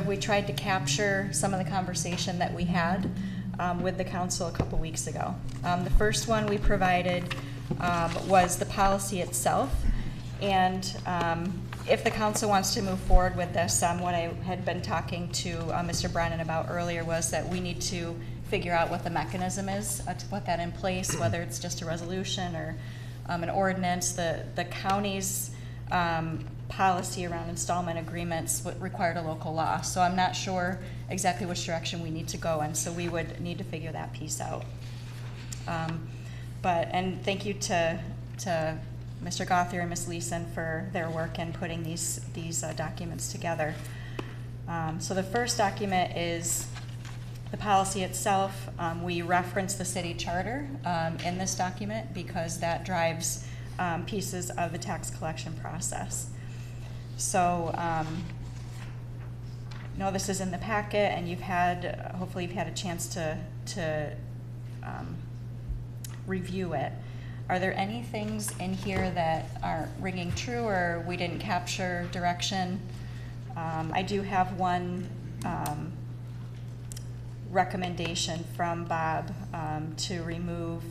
we tried to capture some of the conversation that we had with the council a couple weeks ago. The first one we provided was the policy itself. And if the council wants to move forward with this, what I had been talking to Mr. Brennan about earlier was that we need to figure out what the mechanism is to put that in place, whether it's just a resolution or an ordinance. The county's policy around installment agreements required a local law. So I'm not sure exactly which direction we need to go in, so we would need to figure that piece out. And thank you to Mr. Gothier and Ms. Leeson for their work in putting these documents together. So the first document is the policy itself. We reference the city charter in this document because that drives pieces of the tax collection process. So, this is in the packet, and hopefully you've had a chance to review it. Are there any things in here that aren't ringing true or we didn't capture direction? I do have one recommendation from Bob to remove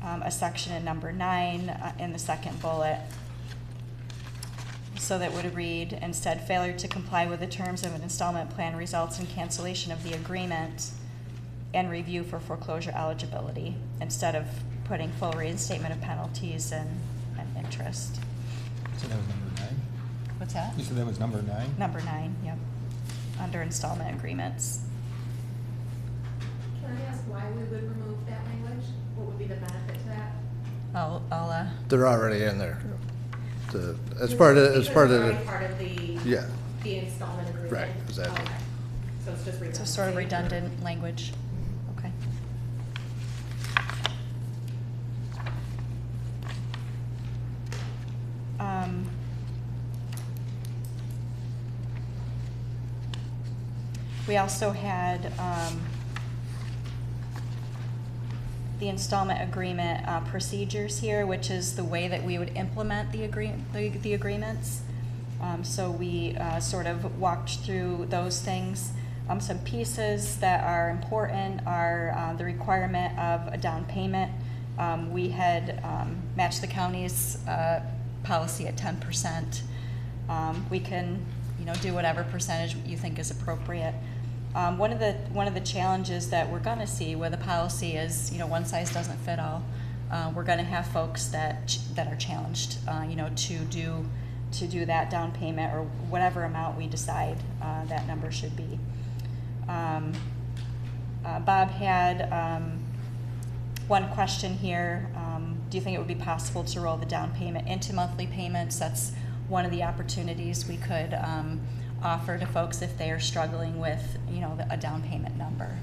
a section in number 9 in the second bullet. So that would read, instead, failure to comply with the terms of an installment plan results in cancellation of the agreement and review for foreclosure eligibility, instead of putting full reinstatement of penalties and interest. So that was number 9? What's that? You said that was number 9? Number 9, yep, under installment agreements. Can I ask why we would remove that language? What would be the benefit to that? I'll They're already in there. As Because part of it's already the, part of the yeah. the installment agreement. Right, exactly. Okay. So it's just redundant. So sort of redundant language. Okay. We also had the installment agreement procedures here, which is the way that we would implement the agreements. So we sort of walked through those things. Some pieces that are important are the requirement of a down payment. We had matched the county's policy at 10%. We can, do whatever percentage you think is appropriate. One of the challenges that we're going to see with the policy is, one size doesn't fit all. We're going to have folks that are challenged, to do that down payment or whatever amount we decide that number should be. Bob had one question here. Do you think it would be possible to roll the down payment into monthly payments? That's one of the opportunities we could offer to folks if they are struggling with, a down payment number.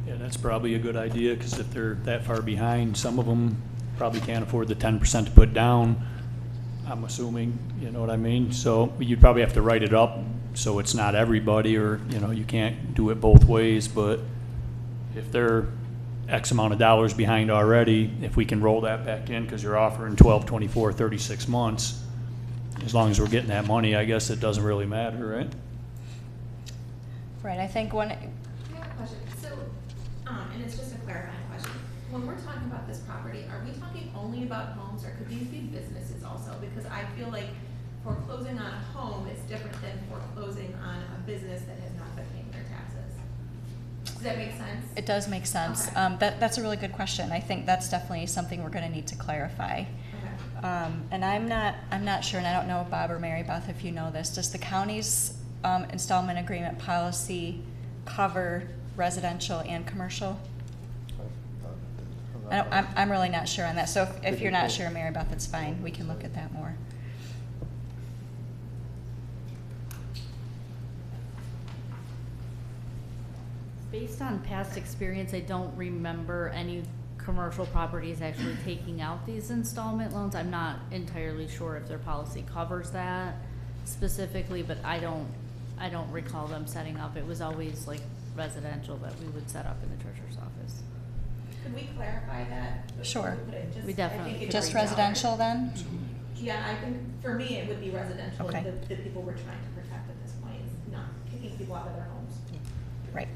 Yeah, that's probably a good idea, because if they're that far behind, some of them probably can't afford the 10% to put down, I'm assuming, you know what I mean? So you'd probably have to write it up so it's not everybody, or, you can't do it both ways, but if they're X amount of dollars behind already, if we can roll that back in, because you're offering 12, 24, 36 months, as long as we're getting that money, I guess it doesn't really matter, right? Right, I think one. I have a question. So, and it's just a clarifying question. When we're talking about this property, are we talking only about homes, or could these be businesses also? Because I feel like foreclosing on a home is different than foreclosing on a business that has not been paying their taxes. Does that make sense? It does make sense. Okay. That's a really good question. I think that's definitely something we're going to need to clarify. And I'm not sure, and I don't know, Bob or Mary Beth, if you know this. Does the county's installment agreement policy residential and commercial? I'm really not sure on that. So if you're not sure, Mary Beth, it's fine. We can look at that more. Based on past experience, I don't remember any commercial properties actually taking out these installment loans. I'm not entirely sure if their policy covers that specifically, but I don't recall them setting up. It was always like residential that we would set up in the treasurer's office. Could we clarify that? before Sure. we put it? Just- We definitely I think it Just breaks out. residential then? Yeah, I think for me, it would be residential, Okay. the people we're trying to protect at this point, is not kicking people out of their homes. Right.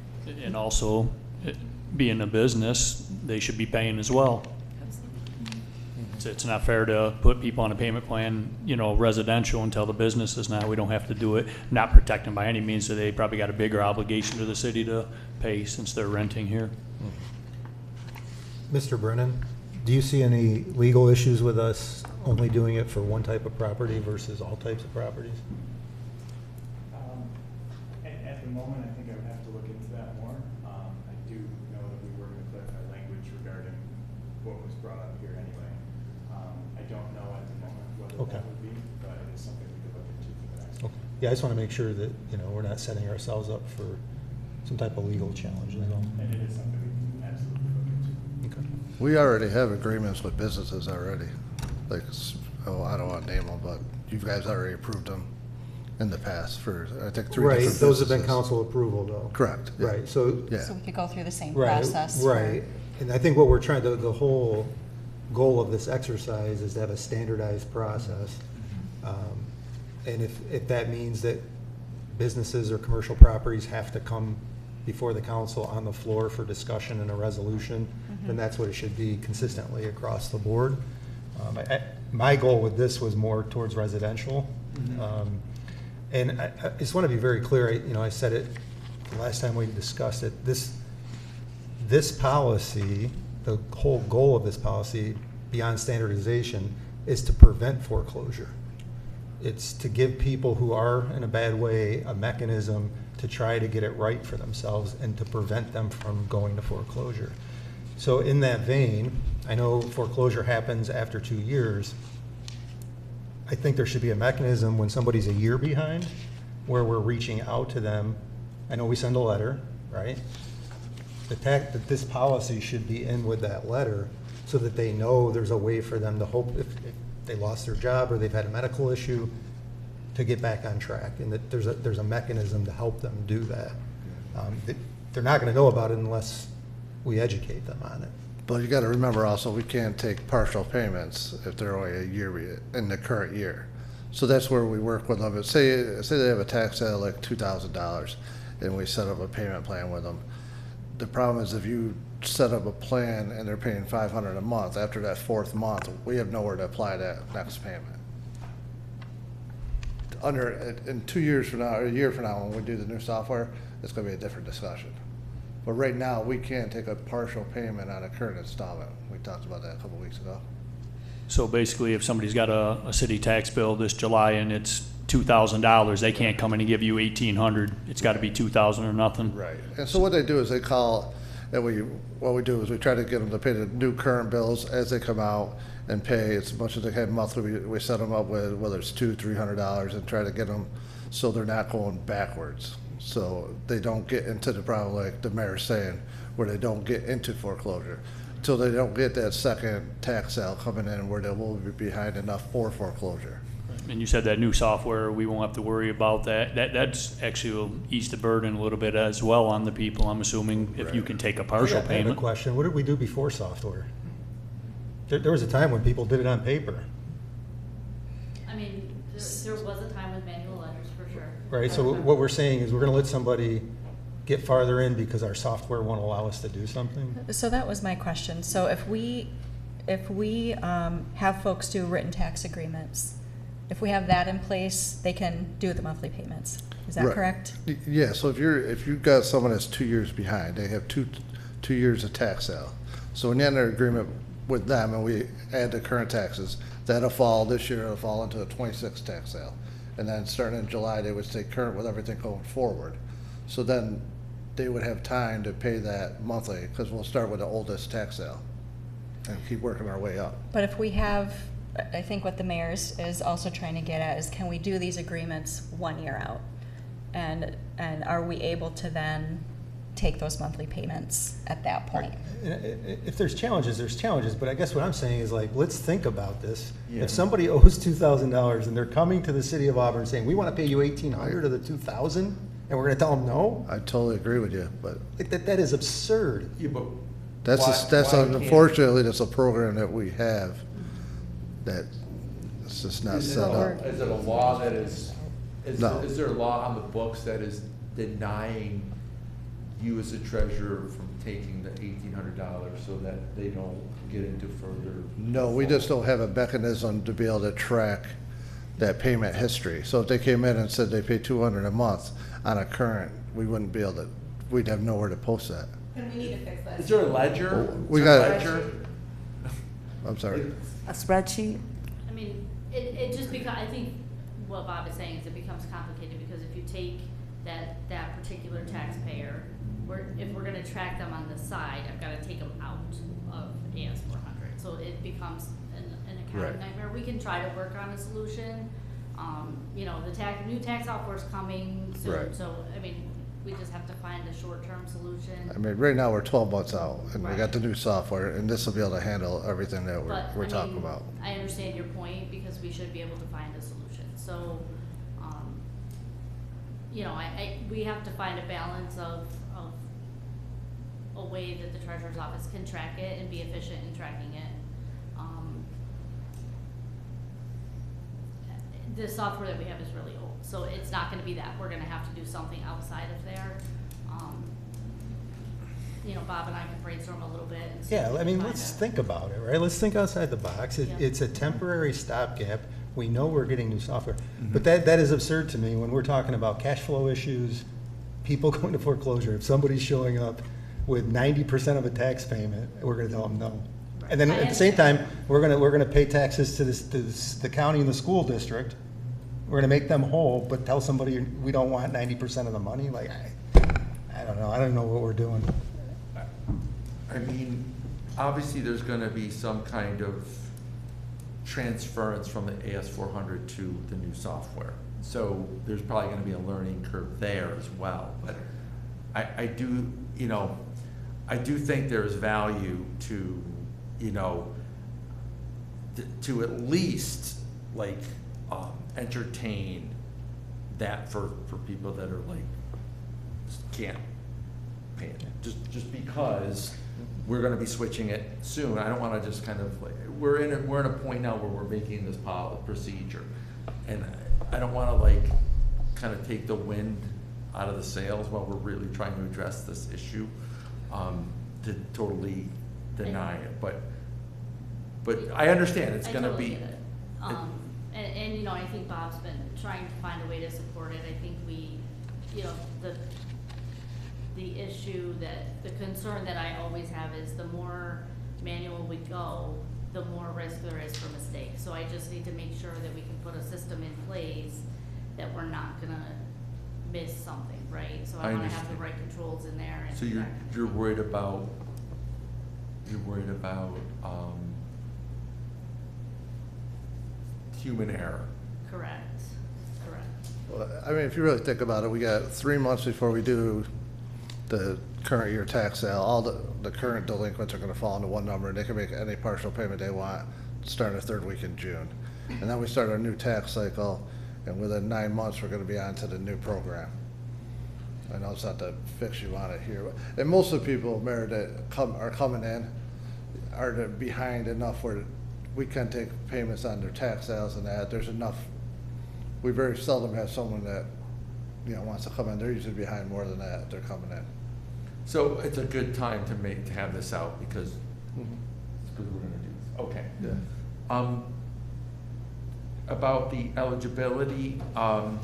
And also, being a business, they should be paying as well. It's not fair to put people on a payment plan, you know, residential and tell the businesses now we don't have to do it. Not protect them by any means, so they probably got a bigger obligation to the city to pay since they're renting here. Mr. Brennan, do you see any legal issues with us only doing it for one type of property versus all types of properties? At the moment, I think I would have to look into that more. I do know that we were going to clarify language regarding what was brought up here anyway. I don't know at the moment whether Okay. that would be, but it is something we could look into for the next. Okay. Yeah, I just want to make sure that, you know, we're not setting ourselves up for some type of legal challenge as well. And it is something we can absolutely look into. Okay. We already have agreements with businesses already. Like, I don't want to name them, but you guys already approved them in the past for, I think, 3 Right, different those have been businesses. council approval though. Correct. Yeah. Right, so. Yeah. So we could go through the same Right, process. for- right. And I think what we're trying to, the whole goal of this exercise is to have a standardized process. And if that means that businesses or commercial properties have to come before the council on the floor for discussion and a resolution, then that's what it should be consistently across the board. My goal with this was more towards residential. And I just want to be very clear, I said it the last time we discussed it, this policy, the whole goal of this policy, beyond standardization, is to prevent foreclosure. It's to give people who are in a bad way a mechanism to try to get it right for themselves and to prevent them from going to foreclosure. So in that vein, I know foreclosure happens after 2 years. I think there should be a mechanism when somebody's a year behind where we're reaching out to them. I know we send a letter, right? The fact that this policy should be in with that letter so that they know there's a way for them to hope if they lost their job or they've had a medical issue to get back on track, and that there's a mechanism to help them do that. They're not going to know about it unless we educate them on it. But you got to remember also, we can't take partial payments if they're only a year in the current year. So that's where we work with them. Say they have a tax sale like $2,000, and we set up a payment plan with them. The problem is if you set up a plan and they're paying $500 a month, after that 4th month, we have nowhere to apply that next payment. In 2 years from now, or a year from now, when we do the new software, it's going to be a different discussion. But right now, we can't take a partial payment on a current installment. We talked about that a couple weeks ago. So basically, if somebody's got a city tax bill this July and it's $2,000, they can't come in and give you $1,800. It's got to be $2,000 or nothing. Right. And so what they do is they call, and what we do is we try to get them to pay the new current bills as they come out and pay as much as they can monthly. We set them up with, whether it's $200, $300, and try to get them so they're not going backwards. So they don't get into the problem like the mayor's saying, where they don't get into foreclosure. Until they don't get that second tax sale coming in where they will be behind enough for foreclosure. And you said that new software, we won't have to worry about that. That's actually will ease the burden a little bit as well on the people, I'm assuming, if you can take a partial I have a payment. question. What did we do before software? There was a time when people did it on paper, I mean, there was a time with manual ledgers for sure. right? So what we're saying is we're going to let somebody get farther in because our software won't allow us to do something? So that was my question. So if we have folks do written tax agreements, if we have that in place, they can do the monthly payments. Is that Right. correct? Yeah, so if you've got someone that's 2 years behind, they have two years of tax sale. So when you enter an agreement with them and we add the current taxes, that'll fall, this year it'll fall into a 26 tax sale. And then starting in July, they would stay current with everything going forward. So then they would have time to pay that monthly, because we'll start with the oldest tax sale and keep working our way up. But if we have, I think what the mayor's is also trying to get at is, can we do these agreements 1 year out? And are we able to then take those monthly payments at that point? If there's challenges, there's challenges, but I guess what I'm saying is like, let's think about this. Yeah. If somebody owes $2,000 and they're coming to the city of Auburn saying, we want to pay you $1,800 of the $2,000, and we're going to tell them no? I totally agree with you, but That is absurd. Yeah, but Unfortunately, that's a program that we have that it's just not set up. Is it a law that No. is there a law on the books that is denying you as a treasurer from taking the $1,800 so that they don't get into further? No, we just don't have a mechanism to be able to track that payment history. So if they came in and said they pay $200 a month on a current, we wouldn't be able to, we'd have nowhere to post that. And we need to fix that. Is there a ledger? We Is there a got- ledger? I'm sorry. A spreadsheet? I mean, it just becomes, I think what Bob is saying is it becomes complicated because if you take that particular taxpayer, if we're gonna track them on the side, I've gotta take them out of AS 400. So it becomes an accounting Right. nightmare. We can try to work on a solution. You know, the new tax software is coming soon, Right. so, I mean, we just have to find a short-term solution. I mean, right now, we're 12 months out, and we Right. got the new software, and this will be able to handle everything that But, we're I talking mean, about. I understand your point, because we should be able to find a solution, so, you know, we have to find a balance of a way that the treasurer's office can track it and be efficient in tracking it. The software that we have is really old, so it's not gonna be that, we're gonna have to do something outside of there. You know, Bob and I can brainstorm a little bit and see. if Yeah, we I can mean, find let's a- think about it, right? Let's think outside the box. Yeah. It's a temporary stopgap. We know we're getting new software. Mm-hmm. But that is absurd to me when we're talking about cash flow issues, people going to foreclosure. If somebody's showing up with 90% of a tax payment, we're gonna tell them no. And then I at the same time, understand. we're gonna pay taxes to the county and the school district. We're gonna make them whole, but tell somebody we don't want 90% of the money, like, I don't know. I don't know what we're doing. I mean, obviously, there's gonna be some kind of transference from the AS 400 to the new software. So there's probably gonna be a learning curve there as well. But I do, you know, I do think there's value to, you know, to at least, like, entertain that for people that are like, just can't pay it. Just because we're gonna be switching it soon. I don't wanna just kind of like, we're in a point now where we're making this procedure. And I don't wanna like, kind of take the wind out of the sails while we're really trying to address this issue, to totally deny it. But I understand, it's I gonna totally be. get it. And, you know, I think Bob's been trying to find a way to support it. I think we, you know, the issue the concern that I always have is the more manual we go, the more risk there is for mistakes. So I just need to make sure that we can put a system in place that we're not gonna miss something, right? So I wanna have the understand. right controls in there and So that kind of you're thing. worried about, human error. Correct. Well, I mean, if you really think about it, we got 3 months before we do the current year tax sale. All the current delinquents are gonna fall into one number, and they can make any partial payment they want, starting the third week in June. And then we start our new tax cycle, and within 9 months, we're gonna be on to the new program. I know it's not to fix you on it here, and most of the people, Mayor, that are coming in are behind enough where we can take payments on their tax sales and that. There's enough. We very seldom have someone that, you know, wants to come in. They're usually behind more than that. They're coming in. So it's a good time to have this out because it's good we're gonna do this. Okay. Yeah. About the eligibility, all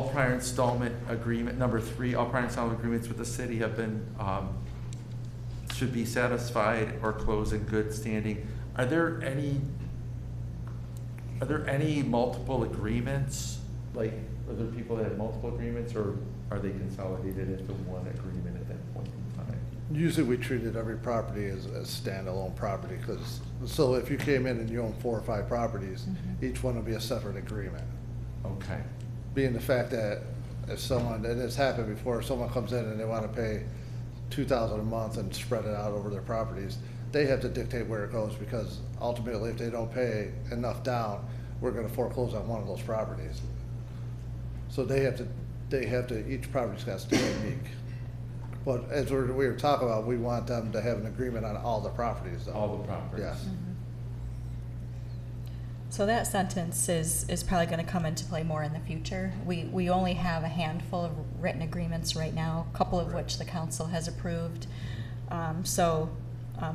prior installment agreement, number 3, all prior installment agreements with the city have been, should be satisfied or close in good standing. Are there any multiple agreements? Like, are there people that have multiple agreements, or are they consolidated into one agreement at that point in time? Usually we treated every property as a standalone property, because, so if you came in and you own 4 or 5 properties, each one would be a separate agreement. Okay. Being the fact that if someone, and it's happened before, if someone comes in and they wanna pay $2,000 a month and spread it out over their properties, they have to dictate where it goes, because ultimately, if they don't pay enough down, we're gonna foreclose on one of those properties. So they have to, each property's got to stay unique. But as we were talking about, we want them to have an agreement on all the properties, though. All the properties. Yes. So that sentence is probably gonna come into play more in the future. We only have a handful of written agreements right now, a couple of which the council has approved.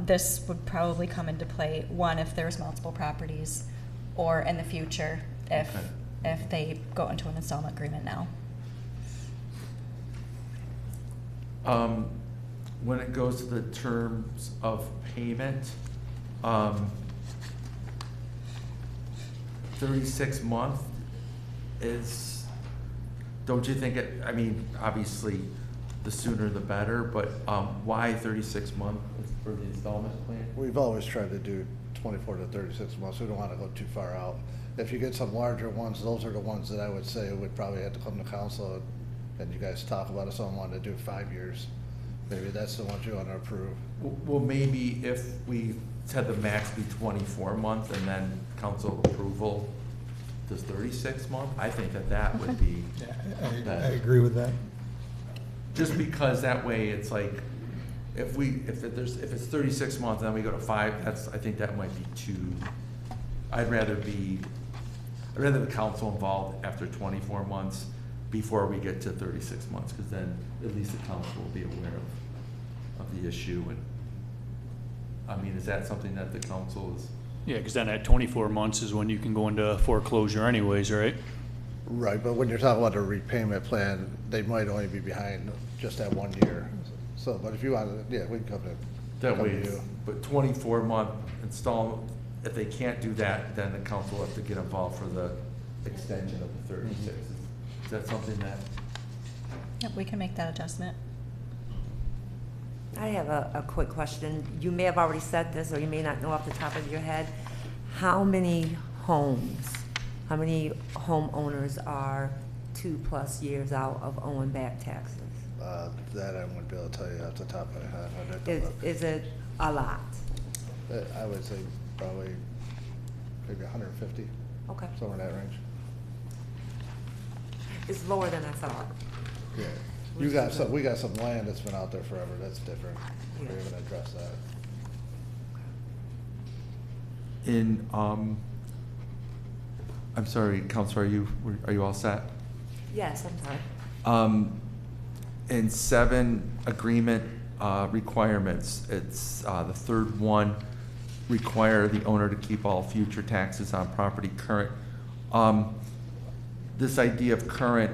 This would probably come into play, one, if there's multiple properties, or in the future, if they go into an installment agreement now. When it goes to the terms of payment, 36 month is, don't you think it, I mean, obviously, the sooner the better, but why 36 month for the installment plan? We've always tried to do 24 to 36 months. We don't want to go too far out. If you get some larger ones, those are the ones that I would say would probably have to come to council and you guys talk about if someone wanted to do 5 years. Maybe that's the ones you want to approve. Well, maybe if we had the max be 24 month and then council approval does 36 month, I think that would be I better. agree with that. Just because that way it's like, if it's 36 months and then we go to 5, I think that might be too, I'd rather the council involved after 24 months before we get to 36 months, because then at least the council will be aware of the issue. And I mean, is that something that the council is? Yeah, because then at 24 months is when you can go into foreclosure anyways, right? Right, but when you're talking about a repayment plan, they might only be behind just that 1 year. So, but if you want to, yeah, we can come to That come way, to it's- you. but 24-month installment, if they can't do that, then the council will have to get involved for the extension of the 36. Is that something that? Yep, we can make that adjustment. I have a quick question. You may have already said this, or you may not know off the top of your head. How many homeowners are 2+ years out of owing back taxes? That I wouldn't be able to tell you off the top of my head. I'd have to look. Is it a lot? I would say probably maybe 150. Okay. Somewhere in that range. It's lower than I thought. Yeah. We got some land that's been out there forever. That's different. We're Yeah. gonna address that. I'm sorry, Counselor, are you all set? Yes, I'm sorry. In 7 agreement requirements, it's the third one, require the owner to keep all future taxes on property current. This idea of current,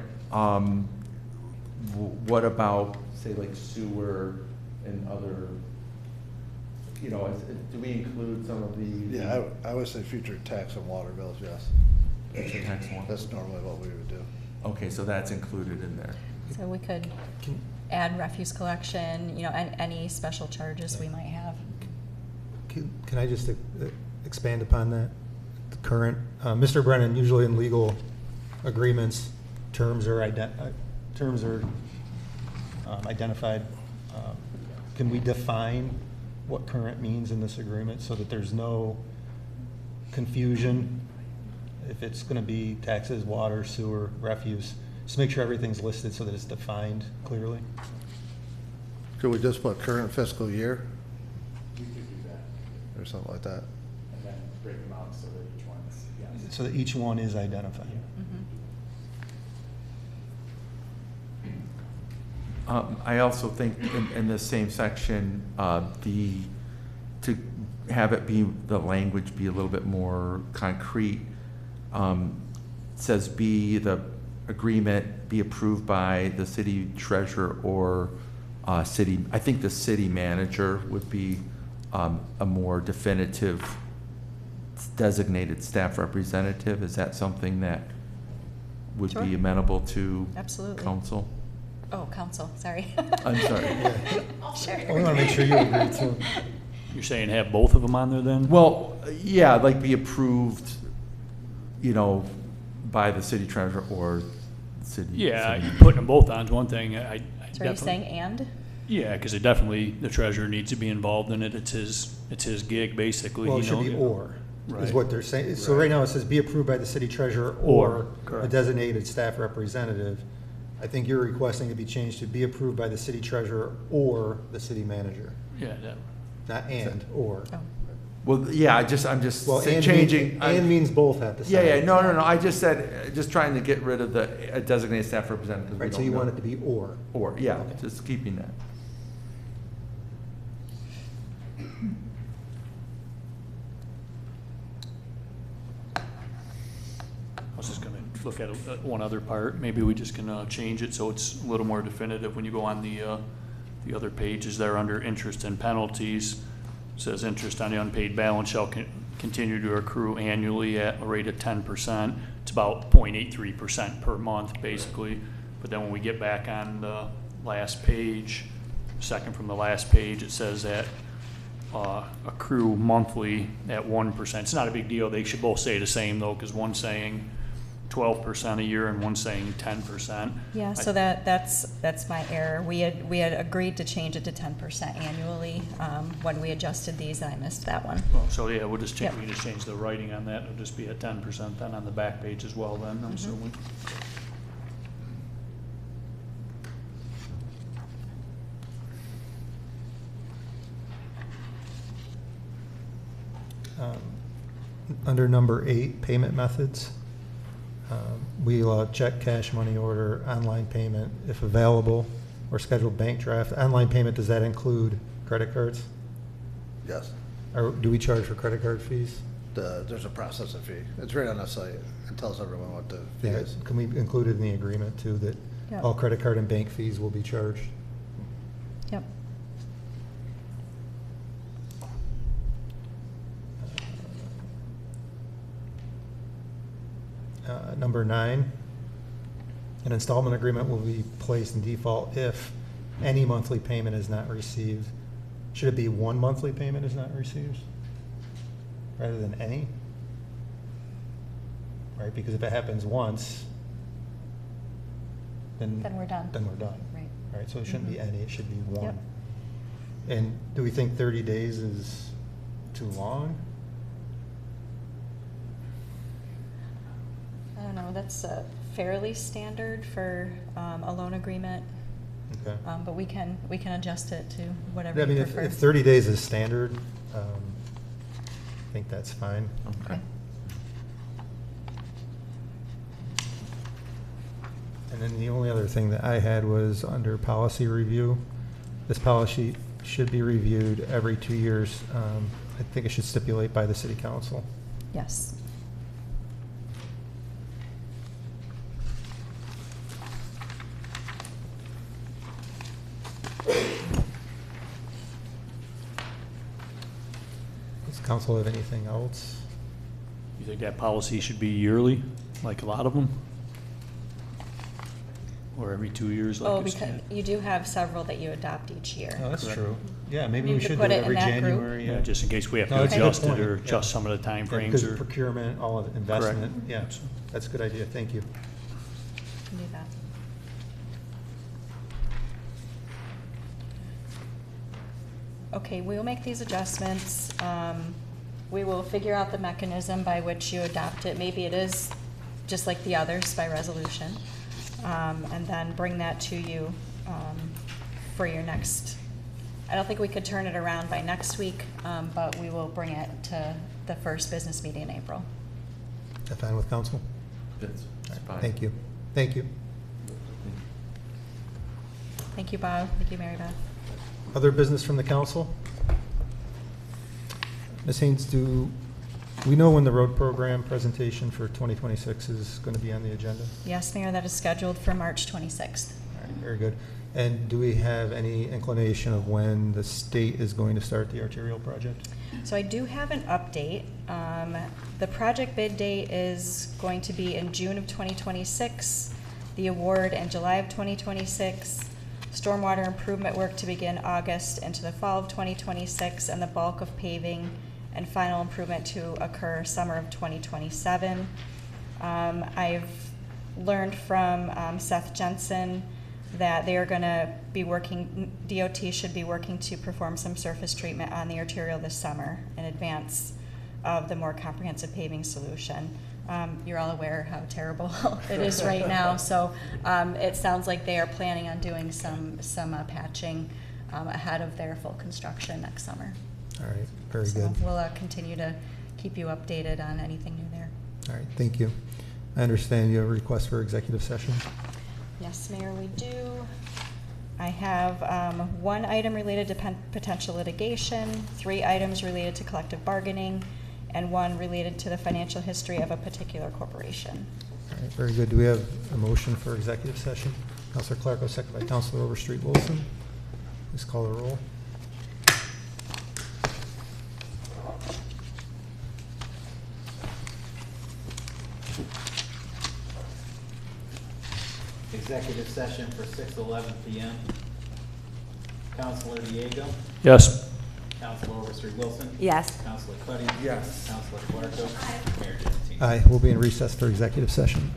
what about, say, like sewer and other, do we include some of the? Yeah, I would say future tax and water bills, yes. Future tax and water. That's normally what we would do. Okay, so that's included in there. So we could add refuse collection, and any special charges we might have. Can I just expand upon that? The current, Mr. Brennan, usually in legal agreements, terms are identified. Can we define what current means in this agreement so that there's no confusion? If it's going to be taxes, water, sewer, refuse, just make sure everything's listed so that it's defined clearly. Could we just put current fiscal year We could do that, or something like that? and then break them out so that each one's, yes. So that each one is identified. I also think in the same section, to have it be, the language be a little bit more concrete, says the agreement be approved by the city treasurer or I think the city manager would be a more definitive designated staff representative. Is that something that would Sure. be amenable to Absolutely. council? Oh, council, sorry. I'm sorry. Sure. We want to make sure you agree too. You're saying have both of them on there then? Well, yeah, like be approved, by the city treasurer or city. Yeah, city- putting them both on is one thing. I So are you definitely- saying and? Yeah, because the treasurer needs to be involved in it. It's his gig, basically. Well, it should be or, is Right. what they're saying. So Right. right now it says be approved by the city treasurer Or, or a correct. designated staff representative. I think you're requesting it be changed to be approved by the city treasurer or the city manager. Yeah, that, Not and, or. Oh. Well, yeah, I'm just Well, and changing. and means both have to sign. Yeah, no, I just said, just trying to get rid of the designated staff representative. Right, so you want it to be or. Or, yeah, Okay. just keeping that. I was just gonna look at one other part. Maybe we just can change it so it's a little more definitive. When you go on the other pages there under interest and penalties, it says interest on the unpaid balance shall continue to accrue annually at a rate of 10%. It's about 0.83% per month, basically. But then when we get back on the last page, second from the last page, it says that accrue monthly at 1%. It's not a big deal. They should both say the same though, because one's saying 12% a year and one's saying 10%. Yeah, so that's my error. We had agreed to change it to 10% annually when we adjusted these, and I missed that one. Well, so yeah, we'll just change, Yep. we just change the writing on that. It'll just be at 10% then on the back page as well then, I'm assuming. Under number 8, payment methods, we allow check, cash, money order, online payment if available, or scheduled bank draft. Online payment, does that include credit cards? Yes. Or do we charge for credit card fees? There's a processing fee. It's right on the site. It tells everyone what the fee Yeah, is. can we include it in the agreement too, that Yep. all credit card and bank fees will be charged? Yep. Number 9, an installment agreement will be placed in default if any monthly payment is not received. Should it be one monthly payment is not received rather than any? Right, because if it happens once, then Then we're done. Then we're done. Right. Right, so it shouldn't be any, it should be one. Yep. And do we think 30 days is too long? I don't know, that's fairly standard for a loan agreement, Okay. but we can adjust it to whatever I you mean, prefer. if 30 days is standard, I think that's fine. Okay. And then the only other thing that I had was under policy review. This policy should be reviewed every 2 years. I think it should stipulate by the city council. Yes. Does council have anything else? You think that policy should be yearly, like a lot of them? Or every 2 years like Oh, it's because you do have several that you adopt each year. Oh, that's Correct. true. Yeah, maybe You we could should do put it it in every that group. January. Yeah, just in case we have No, to that's a good adjust it point. or Yeah. adjust some of the time Yeah, frames because or. procurement, all of investment, yeah, that's a good idea, thank you. Can do that. Okay, we will make these adjustments. We will figure out the mechanism by which you adopt it. Maybe it is just like the others by resolution. And then bring that to you for your next, I don't think we could turn it around by next week, but we will bring it to the first business meeting in April. Is that fine with council? It's fine. Thank you, thank you. Thank you, Bob. Thank you, Mary Beth. Other business from the council? Ms. Haynes, do we know when the road program presentation for 2026 is going to be on the agenda? Yes, Mayor, that is scheduled for March 26th. All right, very good. And do we have any inclination of when the state is going to start the arterial project? So I do have an update. The project bid date is going to be in June of 2026, the award in July of 2026, stormwater improvement work to begin August into the fall of 2026, and the bulk of paving and final improvement to occur summer of 2027. I've learned from Seth Jensen that they are going to be working, DOT should be working to perform some surface treatment on the arterial this summer in advance of the more comprehensive paving solution. You're all aware how terrible it is right now, so it sounds like they are planning on doing some patching ahead of their full construction next summer. All right, very So good. we'll continue to keep you updated on anything new there. All right, thank you. I understand you have a request for executive session. Yes, Mayor, we do. I have one item related to potential litigation, 3 items related to collective bargaining, and 1 related to the financial history of a particular corporation. All right, very good. Do we have a motion for executive session? Counselor Clark, second by Counselor Overstreet Wilson. Please call the roll. Executive session for 6:11 PM. Counselor Diego, Yes. Counselor Overstreet Wilson. Yes. Counselor Cuddy. Yes. Counselor Clark. Mayor Genesee. Aye, we'll be in recess for executive session.